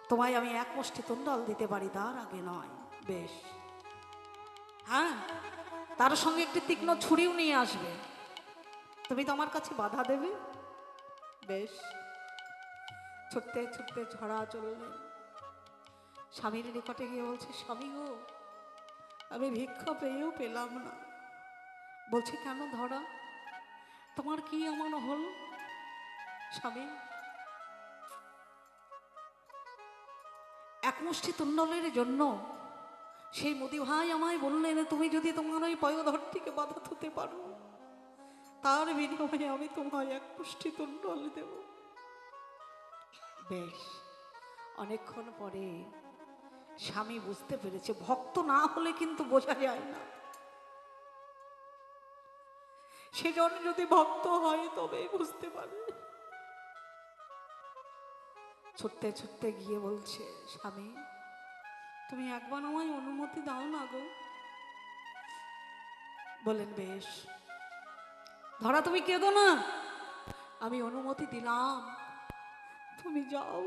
তোমায় আমি এক মুষ্টি তুণ্ডল দিতে পারি, তার আগে নয়। বেশ, হ্যাঁ, তার সঙ্গে একটি তীক্ষ্ণ ছুরিও নিয়ে আসবে। তুমি তো আমার কাছে বাধা দেবে। বেশ, ছুটতে ছুটতে ঝরা চললেন। স্বামীর নিকটে গিয়ে বলছে, স্বামী গো, আমি ভিক্ষা পেয়েও পেলাম না। বলছে, কেন ধরা, তোমার কি এমন হল? স্বামী, এক মুষ্টি তুণ্ডলের জন্য সেই মোদি ভাই আমায় বললেন, তুমি যদি তোমার ওই পয়োধরটিকে বাধা হতে পারো, তার বিনিময়ে আমি তোমায় এক মুষ্টি তুণ্ডল দেব। বেশ, অনেকক্ষণ পরে স্বামী বুঝতে পেরেছে, ভক্ত না হলে কিন্তু বোঝা যায় না, সেজন যদি ভক্ত হয় তবেই বুঝতে পারবে। ছুটতে ছুটতে গিয়ে বলছে, স্বামী তুমি একবার আমায় অনুমতি দাও না গো। বলেন, বেশ, ধরা তুমি কেঁদো না, আমি অনুমতি দিলাম, তুমি যাও।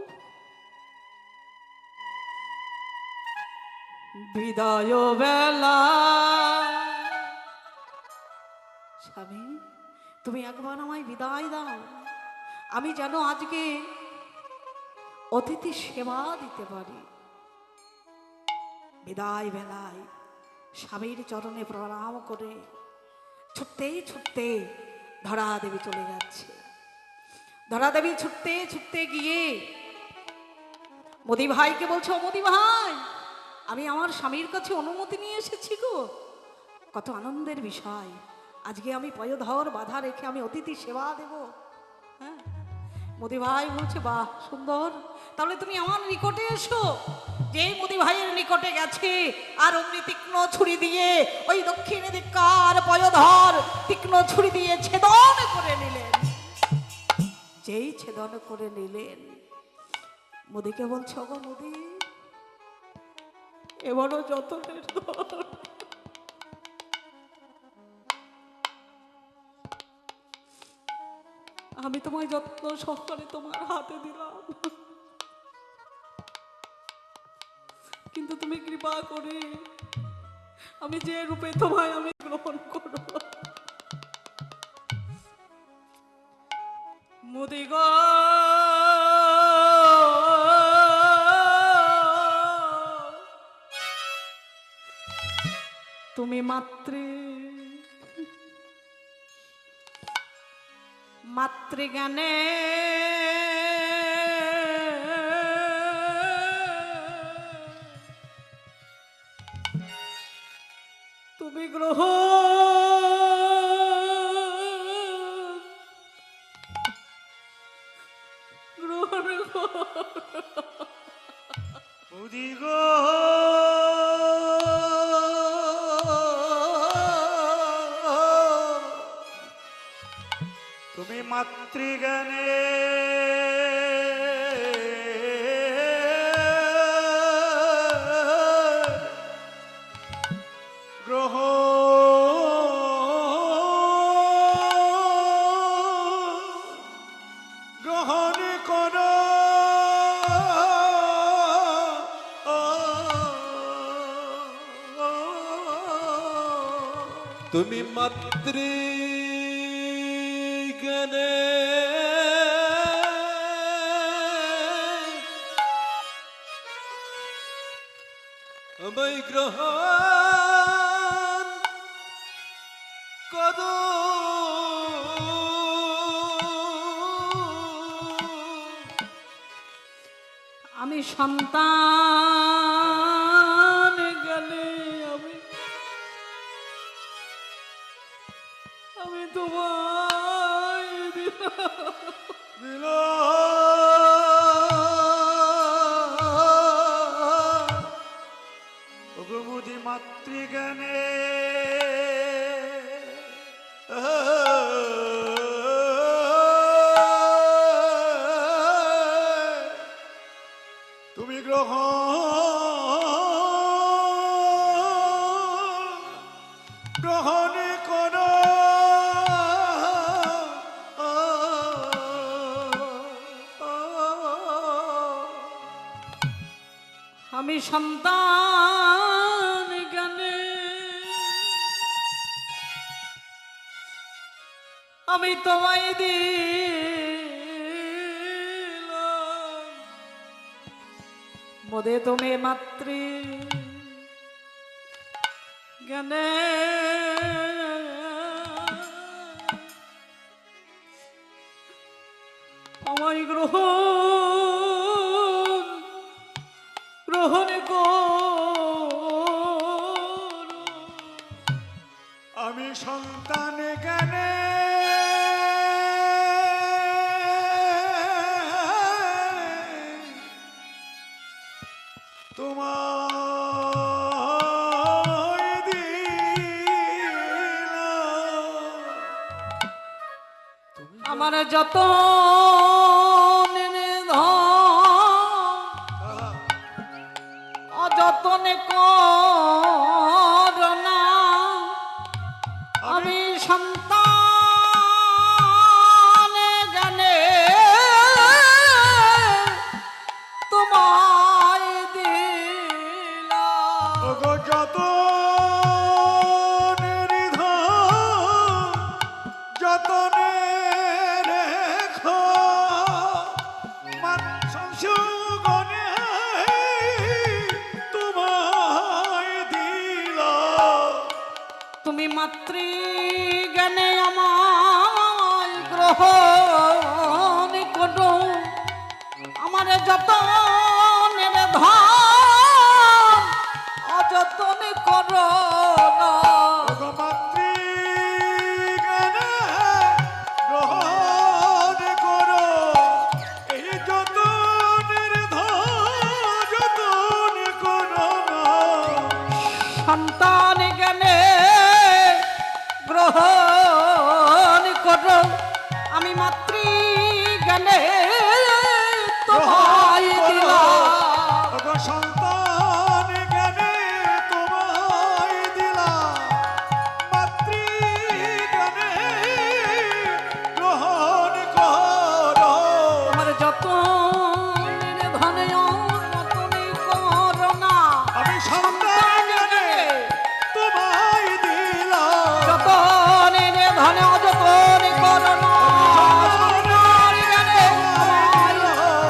বিদায় বেলা, স্বামী তুমি একবার আমায় বিদায় দাও, আমি যেন আজকে অতিথি সেবা দিতে পারি। বিদায় বেলায় স্বামীর চরণে প্রণাম করে ছুটতে ছুটতে ধরা দেবী চলে যাচ্ছে। ধরা দেবী ছুটতে ছুটতে গিয়ে মোদি ভাইকে বলছে, ও মোদি ভাই, আমি আমার স্বামীর কাছে অনুমতি নিয়ে এসেছি গো। কত আনন্দের বিষয়, আজকে আমি পয়োধর বাধা রেখে আমি অতিথি সেবা দেব। হ্যাঁ, মোদি ভাই বলছে, বাহ সুন্দর, তাহলে তুমি আমার নিকটে এসো। যেই মোদি ভাইয়ের নিকটে গেছে, আর অমনি তীক্ষ্ণ ছুরি দিয়ে ওই দক্ষিণ দিককার পয়োধর তীক্ষ্ণ ছুরি দিয়ে ছেদন করে নিলেন। যেই ছেদন করে নিলেন, মোদিকে বলছে, ওগো মোদি, এবারও যতনের ধর, আমি তোমায় যত্ন সহকারে তোমার হাতে দিলাম, কিন্তু তুমি কৃপা করে আমি যে রূপে তোমায় আমি গ্রহণ করব। মোদি গো, তুমি মাতৃজ্ঞানে বৌদি গো তুমি মাতৃজ্ঞানে গ্রহ গ্রহণ করো তুমি মাতৃ জ্ঞানে আমায় গ্রহণ করো আমি সন্তান গেলে আমি তোমায় দিল মুদি মাতৃজ্ঞানে তুমি গ্রহণ করো আমি সন্তান জ্ঞানে আমি তোমায় দিলাম মোদে তুমি মাতৃ জ্ঞানে আমায় গ্রহণ করো আমি সন্তান জ্ঞানে তোমায় দিলাম আমার যত অযতনে করোনা আমি সন্তান জানে তোমায় দিলাম ওগো যত যতনে রেখো সংশোগনে তোমায় দিলাম তুমি মাতৃ জ্ঞানে আমায় গ্রহণ করো আমার যতনের ধন অযতনে করো না ওগো মাতৃজ্ঞানে গ্রহণ করো এই যতনের যতন করো না সন্তান জ্ঞানে গ্রহণ করো আমি মাতৃ জ্ঞানে তোমায় দিলাম ওগো সন্তান জ্ঞানে তোমায় দিলাম মাতৃজ্ঞানে গ্রহণ করো আমার যত ধনে অযতনে করো না আমি সন্তান জ্ঞানে তোমায় দিলাম যতনে ধনে অযতনে করো না সন্তান জ্ঞানে তোমায়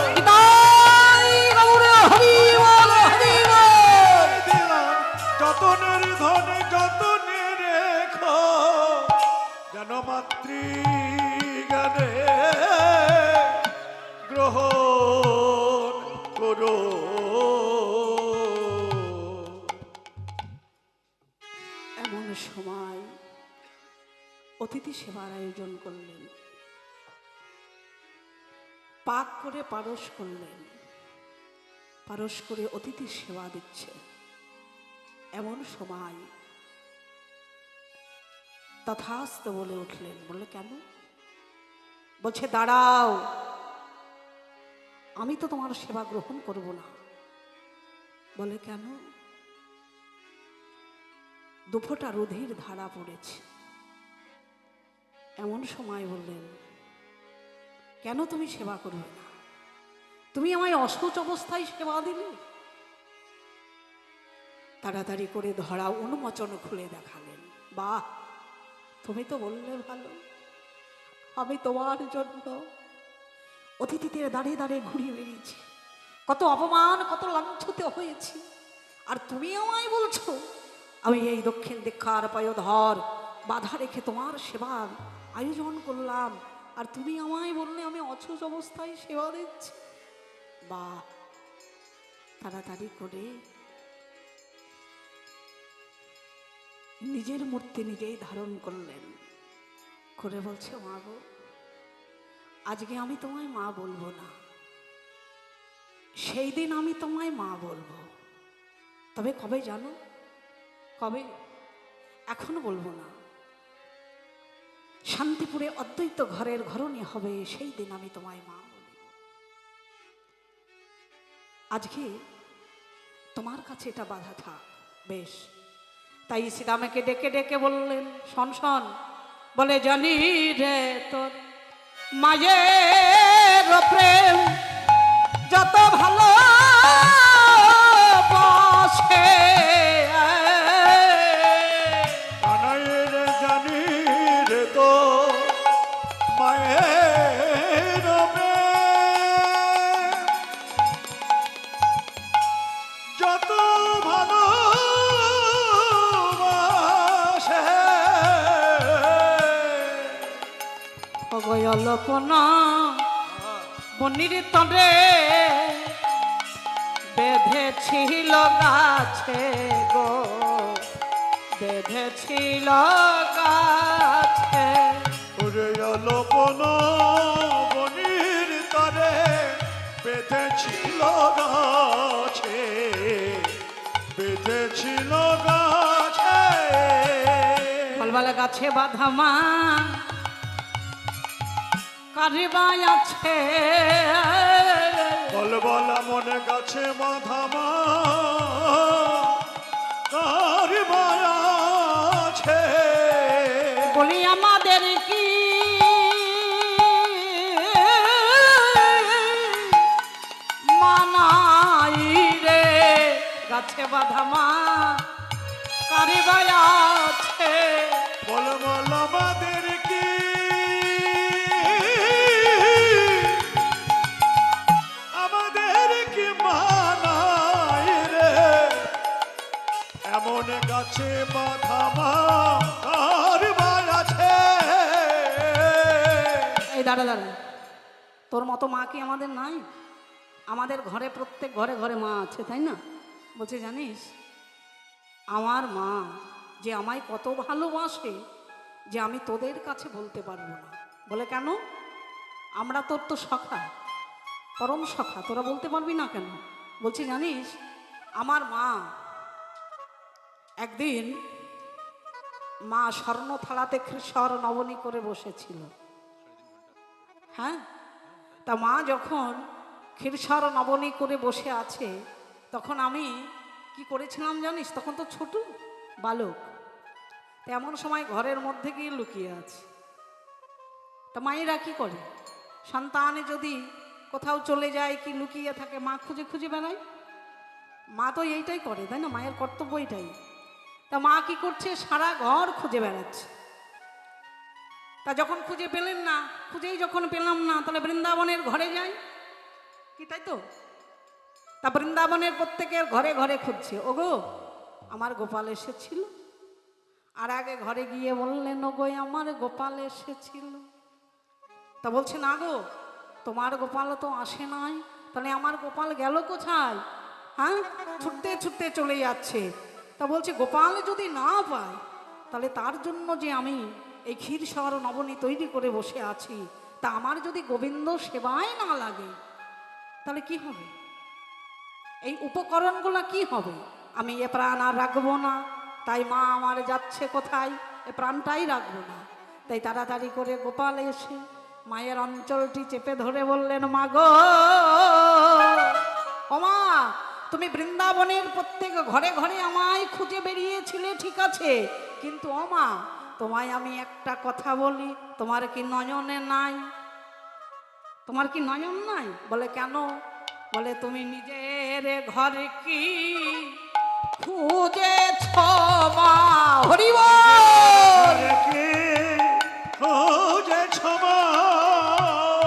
দিতাই গৌর হরি বল হরি বল দিলাম যতনের ধনে যতনে রেখো যেন মাতৃজ্ঞানে গ্রহণ করো এমন সময় অতিথি সেবার আয়োজন করলেন পাক করে পারস করলেন, পারস করে অতিথি সেবা দিচ্ছে। এমন সময় তথাস্ত বলে উঠলেন। বললে কেন? বলছে দাঁড়াও, আমি তো তোমার সেবা গ্রহণ করব না। বলে কেন? দুফোঁটা রুধির ধারা পড়েছে। এমন সময় বললেন কেন তুমি সেবা করবে না? তুমি আমায় অসুচ অবস্থায় সেবা দিলে। তাড়াতাড়ি করে ধরা উন্মোচন খুলে দেখালেন। বাহ, তুমি তো বললে ভালো, আমি তোমার জন্য অতিথিদের দাঁড়িয়ে দাঁড়িয়ে ঘুরিয়ে বেরিয়েছি, কত অপমান কত লাঞ্ছিত হয়েছি, আর তুমি আমায় বলছো আমি এই দক্ষিণ দীক্ষার পায়ধর বাধা রেখে তোমার সেবার আয়োজন করলাম, আর তুমি আমায় বললে আমি অসুচ অবস্থায় সেবা দিচ্ছি। বা তাড়াতাড়ি করে নিজের মূর্তি নিজেই ধারণ করলেন, করে বলছে মা গো, আজকে আমি তোমায় মা বলবো না, সেই দিন আমি তোমায় মা বলবো। তবে কবে জানো? কবে? এখনো বলবো না। শান্তিপুরে অদ্বৈত ঘরের ঘরণী হবে, সেই দিন আমি তোমায় মা বলবো। আজকে তোমার কাছে এটা বাধা থাক। বেশ, তাই শ্রীরামকে ডেকে ডেকে বললেন শোন শোন। বলে জানি রে তোর মায়ের প্রেম যত ভালো বসে, কানাইয়ের জানি রে তো মায়ের প্রেম যত ভালোবাসে, অগয়লপনা বনির তরে বেঁধেছিল গাছে গো, বেঁধেছিল গাছে। ওরে অলোপন বনির তরে বেঁধেছিল গাছে, বেঁধেছিল গাছে। বলবালা গাছে বাধা মা কারিবাই আছে, বল বল মনে গাছে মাধামা কার আছে। বলি আমাদের কি মানাই রে, গাছে বাধা মা কারিবাই আছে। বল বল আমাদের কি আমাদের কি মানাই রে, এমন গাছে মাধামা কার আছে। এই দাঁড়া দাঁড়া, তোর মতো মা কি আমাদের নাই? আমাদের ঘরে প্রত্যেক ঘরে ঘরে মা আছে, তাই না? বলছে জানিস আমার মা যে আমায় কত ভালোবাসে যে আমি তোদের কাছে বলতে পারবো না। বলে কেন? আমরা তোর তো সখা, পরম সখা, তোরা বলতে পারবি না কেন? বলছে জানিস আমার মা একদিন মা স্বর্ণ থালাতে স্বর নবনী করে বসেছিল। হ্যাঁ, তা মা যখন ক্ষীরসর নবনী করে বসে আছে, তখন আমি কি করেছিলাম জানিস? তখন তো ছোট বালক, এমন সময় ঘরের মধ্যে গিয়ে লুকিয়ে আছে। তা মায়েরা কি করে? সন্তানে যদি কোথাও চলে যায় কি লুকিয়ে থাকে, মা খুঁজে খুঁজে বেড়ায়। মা তো এইটাই করে, তাই না? মায়ের কর্তব্য এটাই। তা মা কি করছে? সারা ঘর খুঁজে বেড়াচ্ছে। তা যখন খুঁজে পেলেন না, খুঁজেই যখন পেলাম না, তাহলে বৃন্দাবনের ঘরে যাই কি, তাই তো? তা বৃন্দাবনের প্রত্যেকের ঘরে ঘরে খুঁজছে, ওগো আমার গোপাল এসেছিল। আর আগে ঘরে গিয়ে বললেন ওগো আমার গোপাল এসেছিল। তা বলছে না গো, তোমার গোপাল তো আসে নাই, তাহলে আমার গোপাল গেল কোথায়? হ্যাঁ, ছুটতে ছুটতে চলে যাচ্ছে। তা বলছে গোপাল যদি না পায়, তাহলে তার জন্য যে আমি এই ক্ষীরসর নবনী তৈরি করে বসে আছি, তা আমার যদি গোবিন্দ সেবায় না লাগে তাহলে কি হবে? এই উপকরণগুলো কি হবে? আমি এ প্রাণ আর রাখবো না, তাই মা আমার যাচ্ছে কোথায়, এ প্রাণটাই রাখবো না। তাই তাড়াতাড়ি করে গোপাল এসে মায়ের অঞ্চলটি চেপে ধরে বললেন, মা গো, ও মা, তুমি বৃন্দাবনের প্রত্যেক ঘরে ঘরে আমায় খুঁজে বেরিয়েছিলে ঠিক আছে, কিন্তু ও মা, তোমায় আমি একটা কথা বলি, তোমার কি নয়নে নাই? তোমার কি নয়ন নাই? বলে কেন? বলে তুমি নিজের ঘর কি খুঁজেছ মা? হরি বল। কি খুঁজেছ মা?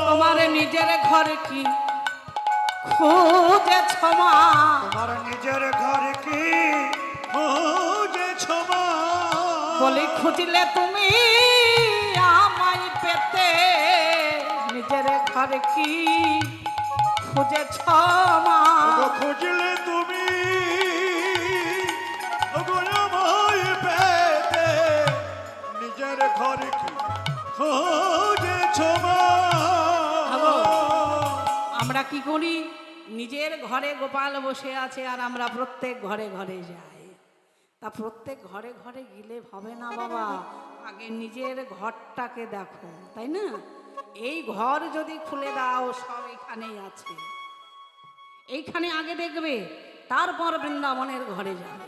তোমার নিজের ঘর কি খুঁজেছ মা? তোমার নিজের ঘর কি খুঁজেছ মা? বলে খুঁজলে তুমি আমায় পেতে, নিজের ঘর কি খুঁজেছ মা? ওগো খুঁজলে তুমি ওগো আমায় পেতে, নিজের ঘর কি খুঁজেছ মা? আগো, আমরা কি করি? নিজের ঘরে গোপাল বসে আছে আর আমরা প্রত্যেক ঘরে ঘরে যাই। তা প্রত্যেক ঘরে ঘরে গেলে হবে না বাবা, আগে নিজের ঘরটাকে দেখো, তাই না? এই ঘর যদি খুলে দাও সব এখানেই আছে, এইখানে আগে দেখবে, তারপর বৃন্দাবনের ঘরে যাবে।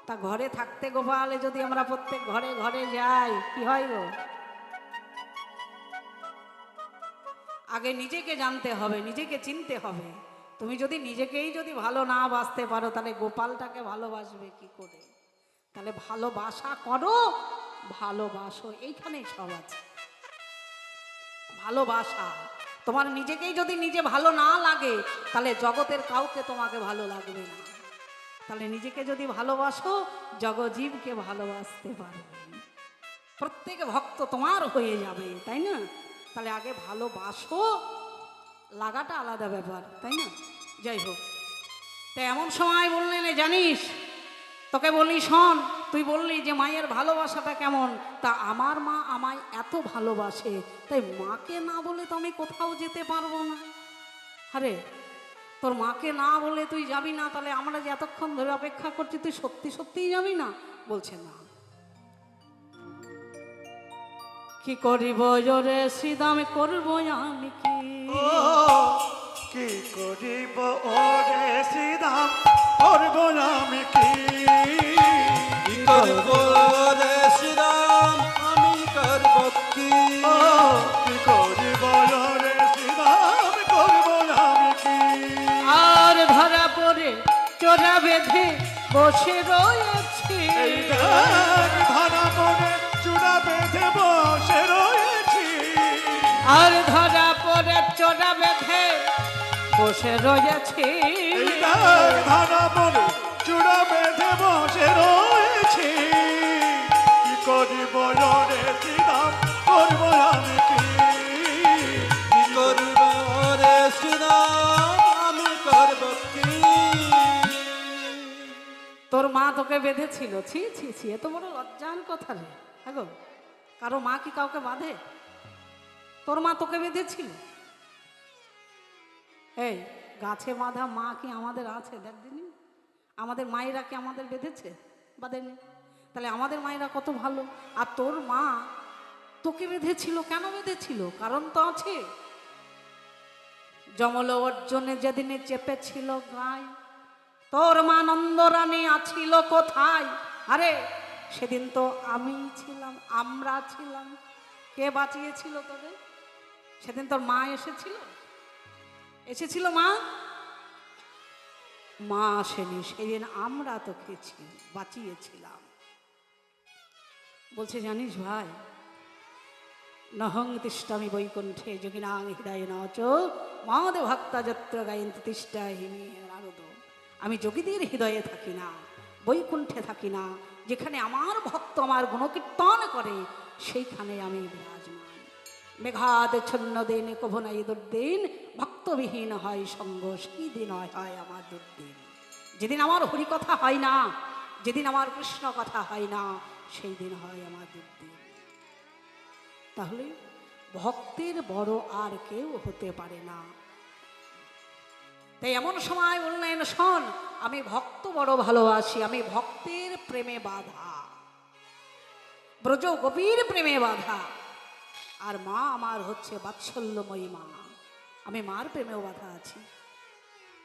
তা ঘরে থাকতে গোপালে যদি আমরা প্রত্যেক ঘরে ঘরে যাই কি হয় গো? আগে নিজেকে জানতে হবে, নিজেকে চিনতে হবে। তুমি যদি নিজেকেই যদি ভালো না বাসতে পারো তাহলে গোপালটাকে ভালোবাসবে কি করে? তাহলে ভালোবাসা করো, ভালোবাসো, এইখানেই সব আছে। ভালোবাসা, তোমার নিজেকেই যদি নিজে ভালো না লাগে তাহলে জগতের কাউকে তোমাকে ভালো লাগবে না। তাহলে নিজেকে যদি ভালোবাসো জগজীবকে ভালোবাসতে পারবে, প্রত্যেক ভক্ত তোমার হয়ে যাবে, তাই না? তাহলে আগে ভালোবাসো, লাগাটা আলাদা ব্যাপার, তাই না? যাই হোক, তাই এমন সময় বললেন, জানিস, তোকে বলি শোন, তুই বললি যে মায়ের ভালোবাসাটা কেমন, তা আমার মা আমায় এত ভালোবাসে, তাই মাকে না বলে তো আমি কোথাও যেতে পারবো না। আরে তোর মাকে না বলে তুই যাবি না, তাহলে আমরা যে এতক্ষণ ধরে অপেক্ষা করছি তুই সত্যি সত্যিই যাবি না? বলছে না। কি করিব জোরে শ্রীদাম করব আমি কি? ও কি করিব ওরে শ্রীদাম করব আমি কি? কি করব রে শ্রীরাম, আমি করব কি? ও কি করিব ওরে শ্রীদাম করব আমি কি? আর ধরা পড়ে চোরা বেঁধে বসে রয়েছি, এই দেখ ধরা পড়ে চূড়া বেঁধে বসে রয়েছি। আর ধরা পড়ে চোরা বেঁধে বসে রয়েছি, এই দেখ ধরা পড়ে চূড়া বেঁধে বসে রয়েছি। কি করিব ওরে শ্রীদাম করব আমি কি? কি করব রে শ্রীরাম, আমি করব কি? তোর মা তোকে বেঁধেছিল? ছি ছি ছি, এত বড় লজ্জার কথা রে। হ্যাঁ গো, কারো মা কি কাউকে বাঁধে? তোর মা তোকে বেঁধেছিল? এই গাছে বাঁধা মা কি আমাদের আছে? দেখ দিনি, আমাদের মায়েরা কি আমাদের বেঁধেছে? বাঁধেনি। তাহলে আমাদের মায়েরা কত ভালো। আর তোর মা তোকে বেঁধেছিল, কেন বেঁধেছিল? কারণ তো আছে। যমল অর্জুনে যেদিনে চেপেছিল গায়, তোর মা নন্দরানী আছিল কোথায়? আরে সেদিন তো আমি ছিলাম, আমরা ছিলাম। কে বাঁচিয়েছিল তোদের? সেদিন তোর মা এসেছিল? এসেছিল মা? মা আসেনি, সেদিন আমরা তোকে বাঁচিয়েছিলাম। বলছে জানিস ভাই, নহং তিষ্ঠামি বৈকুণ্ঠে যোগিনাং হৃদয় নচ মদ ভক্তা যত্র গায়ন্ত তিষ্ঠাহিমি নারদ। আমি যোগীদের হৃদয়ে থাকি না, বৈকুণ্ঠে থাকি না, যেখানে আমার ভক্ত আমার গুণকীর্তন করে সেইখানে আমি বিরাজমান। মেঘাদ ছন্ন দিন কভনাই দুর্দিন, ভক্তবিহীন হয় সঙ্গ, সেই দিন হয় আমার দুর্দিন। যেদিন আমার হরি কথা হয় না, যেদিন আমার কৃষ্ণ কথা হয় না, সেই দিন হয় আমার দুর্দিন। তাহলে ভক্তের বড় আর কেউ হতে পারে না। তাই এমন সময় বললেন, শোন, আমি ভক্ত বড় ভালোবাসি, আমি ভক্তের প্রেমে বাধা, ব্রজ গোপীর প্রেমে বাধা। আর মা আমার হচ্ছে বাৎসল্যময়ী মা, আমি মার প্রেমেও বাধা আছি।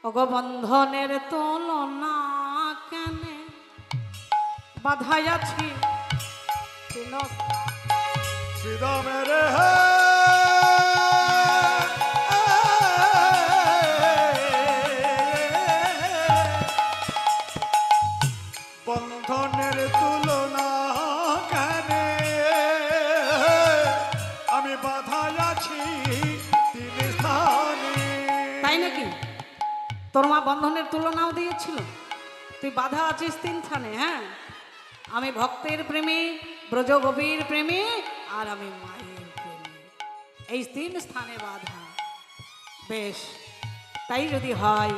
অগবন্ধনের তুলনা কেন বাধাই আছি শ্রীরামের বন্ধনের তুলনা কেন আমি বাধা আছি তিন স্থানে। তাই নাকি? তোর মা বন্ধনের তুলনাও দিয়েছিল, তুই বাধা আছিস তিন স্থানে। হ্যাঁ, আমি ভক্তের প্রেমে, ব্রজগোপীর প্রেমে, আর আমি মায়ের প্রেমে, এই তিন স্থানে বাধা। বেশ, তাই যদি হয়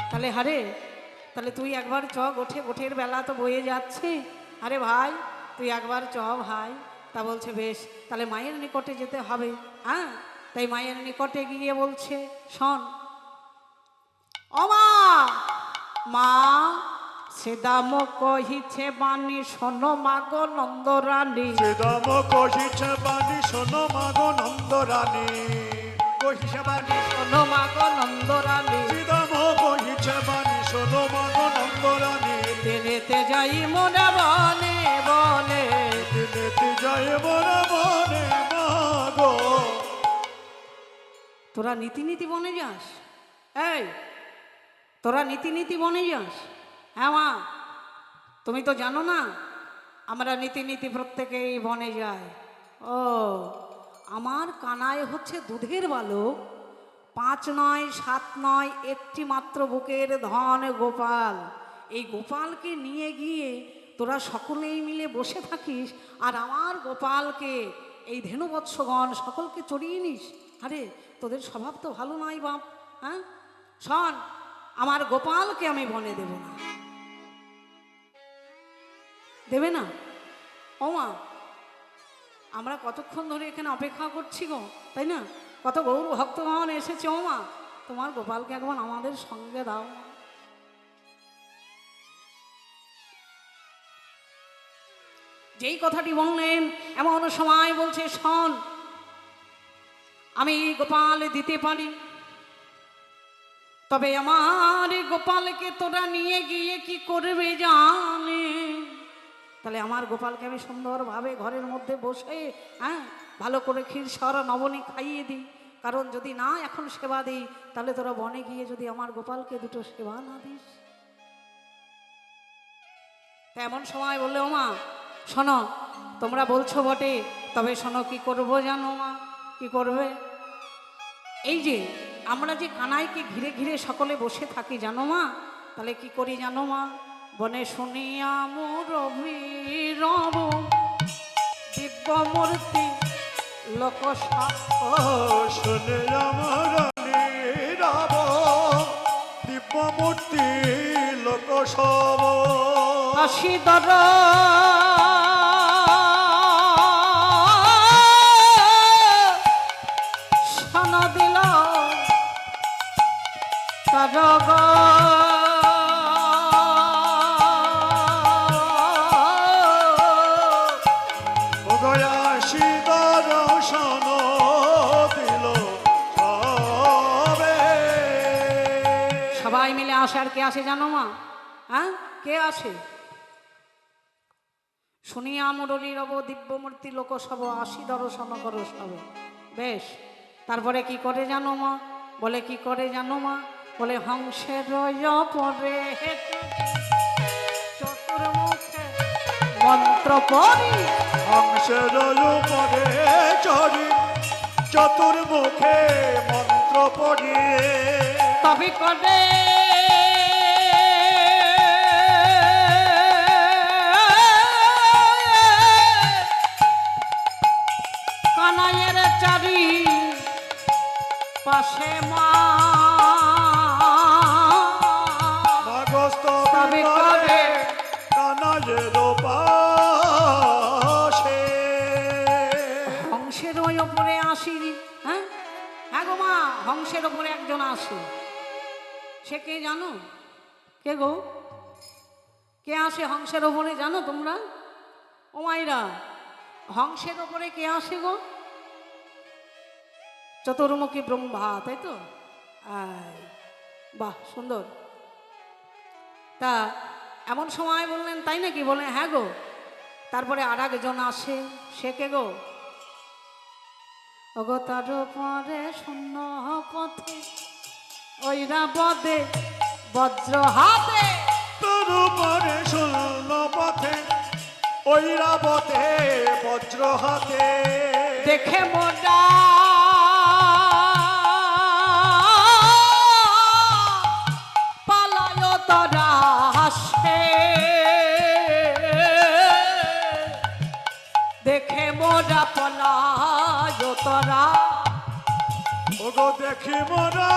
তাহলে হারে, তাহলে তুই একবার চ, গোঠের বেলা তো বয়ে যাচ্ছে। আরে ভাই, তুই একবার চ ভাই। তা বলছে বেশ, তাহলে মায়ের নিকটে যেতে হবে। হ্যাঁ, তাই মায়ের নিকটে গিয়ে বলছে, শোন ও মা, মা সেদাম কহিছে বাণী শোনো মাগো নন্দরানী। শ্রীরাম কহিছে বাণী শোনো মাগো নন্দরানী, কহিছে বাণী শোনো মাগো নন্দরানী। শ্রীরাম কহিছে বাণী শোনো মাগো নন্দরানী। দিনেতে যাই মনে বনে বনে, দিনেতে যাই মনে বনে মাগো। তোরা নীতি নীতি বনে যাস? এই, তোরা নীতি নীতি বনে যাস? হ্যাঁ মা, তুমি তো জানো না আমরা নীতি নীতি প্রত্যেকেই বনে যাই। ও, আমার কানায় হচ্ছে দুধের বালক, 5 নয় 7 নয়, একটি মাত্র বুকের ধন গোপাল। এই গোপালকে নিয়ে গিয়ে তোরা সকলেই মিলে বসে থাকিস, আর আমার গোপালকে এই ধেনুবৎসগণ সকলকে চড়িয়ে নিস। আরে তোদের স্বভাব তো ভালো নয় বাপ। হ্যাঁ, শোন, আমার গোপালকে আমি বনে দেব না। দেবে না? ও মা, আমরা কতক্ষণ ধরে এখানে অপেক্ষা করছি গো, তাই না? কত গৌর ভক্তগণ এসেছে। ও মা, তোমার গোপালকে একবার আমাদের সঙ্গে দাও। যেই কথাটি বললেন এমন সময় বলছে, শোন, আমি গোপাল দিতে পারি, তবে আমার গোপালকে তোরা নিয়ে গিয়ে কি করবে জানে? তাহলে আমার গোপালকে আমি সুন্দরভাবে ঘরের মধ্যে বসে, হ্যাঁ, ভালো করে ক্ষীর সর নবনী খাইয়ে দিই। কারণ যদি না এখন সেবা দিই, তাহলে তোরা বনে গিয়ে যদি আমার গোপালকে দুটো সেবা না দিস। এমন সময় বললে, ও মা শোনো, তোমরা বলছো বটে, তবে শোনো কি করবো জানো মা? কি করবে? এই যে আমরা যে কানাইকে ঘিরে ঘিরে সকলে বসে থাকি জানো মা, তাহলে কি করি জানো মা? বনে শুনিয়া মোর রব দিব্য মূর্তি লোক শুনে আমার নীরব দিব্য মূর্তি লোক সব হাসি দর সন দিল তারগ গয়াসি দর্শন দিল সবে। সবাই মিলে আসে। আর কে আসে জানো মা? হ্যাঁ, কে আসে? শুনিয়া মুরলী রব দিব্যমূর্তি লোকসব আসি দর্শন করো সব। বেশ, তারপরে কি করে জানো মা? বলে কি করে জানো মা? বলে হংসের পরে চতুর্মুখে মন্ত্র পড়ি, হংসের উপরে চড়ি চতুর্মুখে মন্ত্র পড়িয়ে তবে করে কানাইয়ের চারি পাশে মা মাগস্ত তবে করে কানাইয়ের পাশে হংসের ওই ওপরে আসি। হ্যাঁ হ্যাঁ গো মা, হংসের ওপরে একজন আসে। সে কে জানো? কে গো? কে আসে হংসের ওপরে জানো তোমরা? ও মাইরা, হংসের ওপরে কে আসে গো? চতুর্মুখী ব্রহ্মা, তাই তো? বাহ, সুন্দর। তা এমন সময় বললেন তাই নাকি? বলেন হ্যাঁ গো। তারপরে আর একজন আসে। সে কে গো? ওগো তার পরে শূন্য পথে ওইরা বদে বজ্র হাতে। তোর উপরে শূন্য পথে ঐরাবতে বজ্র হাতে। দেখে মোটা পালায় তারা হাসে, দেখে মোরা পলায় তারা। ওগো দেখি মোরা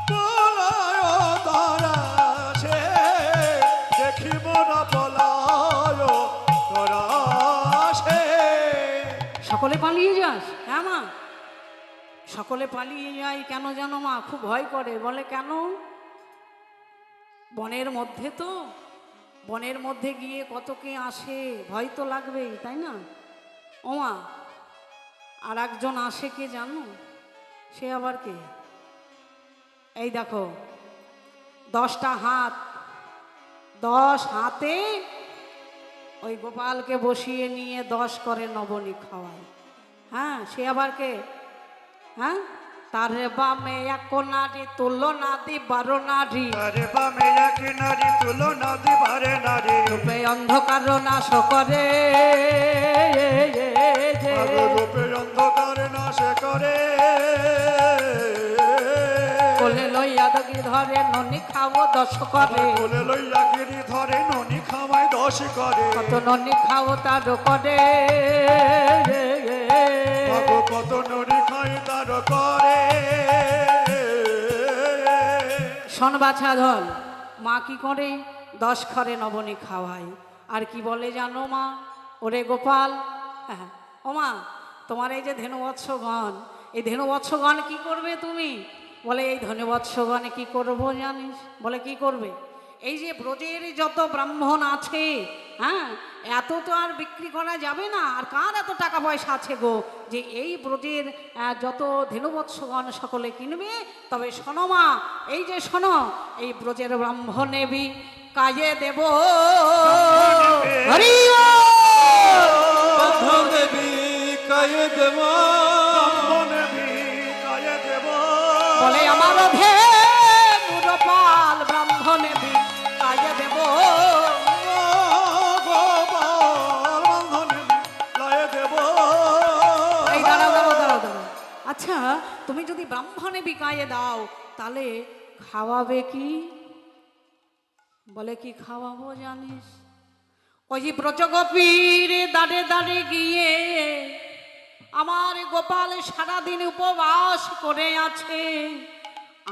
পলায় তারা সে, দেখি মোরা পলায় তারা সে। সকলে পালিয়ে যাস? হ্যাঁ মা, সকলে পালিয়ে যায় কেন জানো মা? খুব ভয় করে। বলে কেন? বনের মধ্যে তো, বনের মধ্যে গিয়ে কত কে আসে, ভয় তো লাগবেই, তাই না? ও মা, আর একজন আসে, কে জানো? সে আবার কে? এই দেখো, 10টা হাত, 10 হাতে ওই গোপালকে বসিয়ে নিয়ে 10 করে নবনী খাওয়ায়। হ্যাঁ, সে আবার কে? হ্যাঁ, তার বামে এক নারী তুলনা দি 12 নারী, আরে বামে এক নারী তুলনা দিবারে নারী। রূপে অন্ধকার নাশ করে, রূপে অন্ধকারে নাশ করে। কোলে লইয়া দগি ধরে ননি খাও 10 করে, কোলে লইয়া গিরি ধরে ননি খাওয়ায় 10 করে। কত ননি খাও তার করে, কত ননি খাই তার করে। শোন বাছা ধল, মা কি করে? 10 ঘরে নবনী খাওয়ায়। আর কি বলে জানো মা? ওরে গোপাল, হ্যাঁ ও মা, তোমার এই যে ধেনুবৎসগণ, এই ধেনুবৎসগণ কি করবে তুমি? বলে এই ধেনুবৎসগণে কি করবো জানিস? বলে কি করবে? এই যে ব্রজের যত ব্রাহ্মণ আছে, হ্যাঁ, এত তো আর বিক্রি করা যাবে না। আর কার এত টাকা পয়সা আছে গো যে এই ব্রজের যত ধেনুবৎসগণ সকলে কিনবে? তবে শোনো মা, এই যে শোনো, এই ব্রজের ব্রাহ্মণ নেবি কাজে দেব। হরি ব্রাহ্মণ দেবী কায়ে দেব, ব্রাহ্মণে ভিকায়ে দেব। বলে আমার ধেনুরপাল ব্রাহ্মণ নেবি কাজে দেব। এই দাঁড়াও দাঁড়াও দাঁড়াও দাঁড়াও। আচ্ছা, তুমি যদি ব্রাহ্মণে বিকায়ে দাও তাহলে খাওয়াবে কি? বলে কি খাওয়াবো জানিস? ওই ব্রজগোপীর দাঁড়ে দাঁড়ে গিয়ে আমার গোপাল সারাদিন উপবাস করে আছে,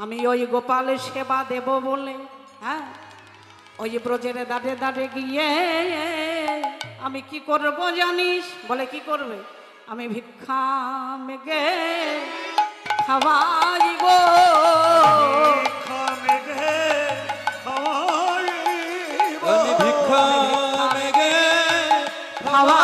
আমি ওই গোপালের সেবা দেব বলে, হ্যাঁ, ওই ব্রজের দাঁড়ে দাঁড়ে গিয়ে আমি কি করব জানিস? বলে কি করবে? আমি ভিক্ষা মেগে খাওয়াইব। আমি ভিক্ষা মেগে খাওয়া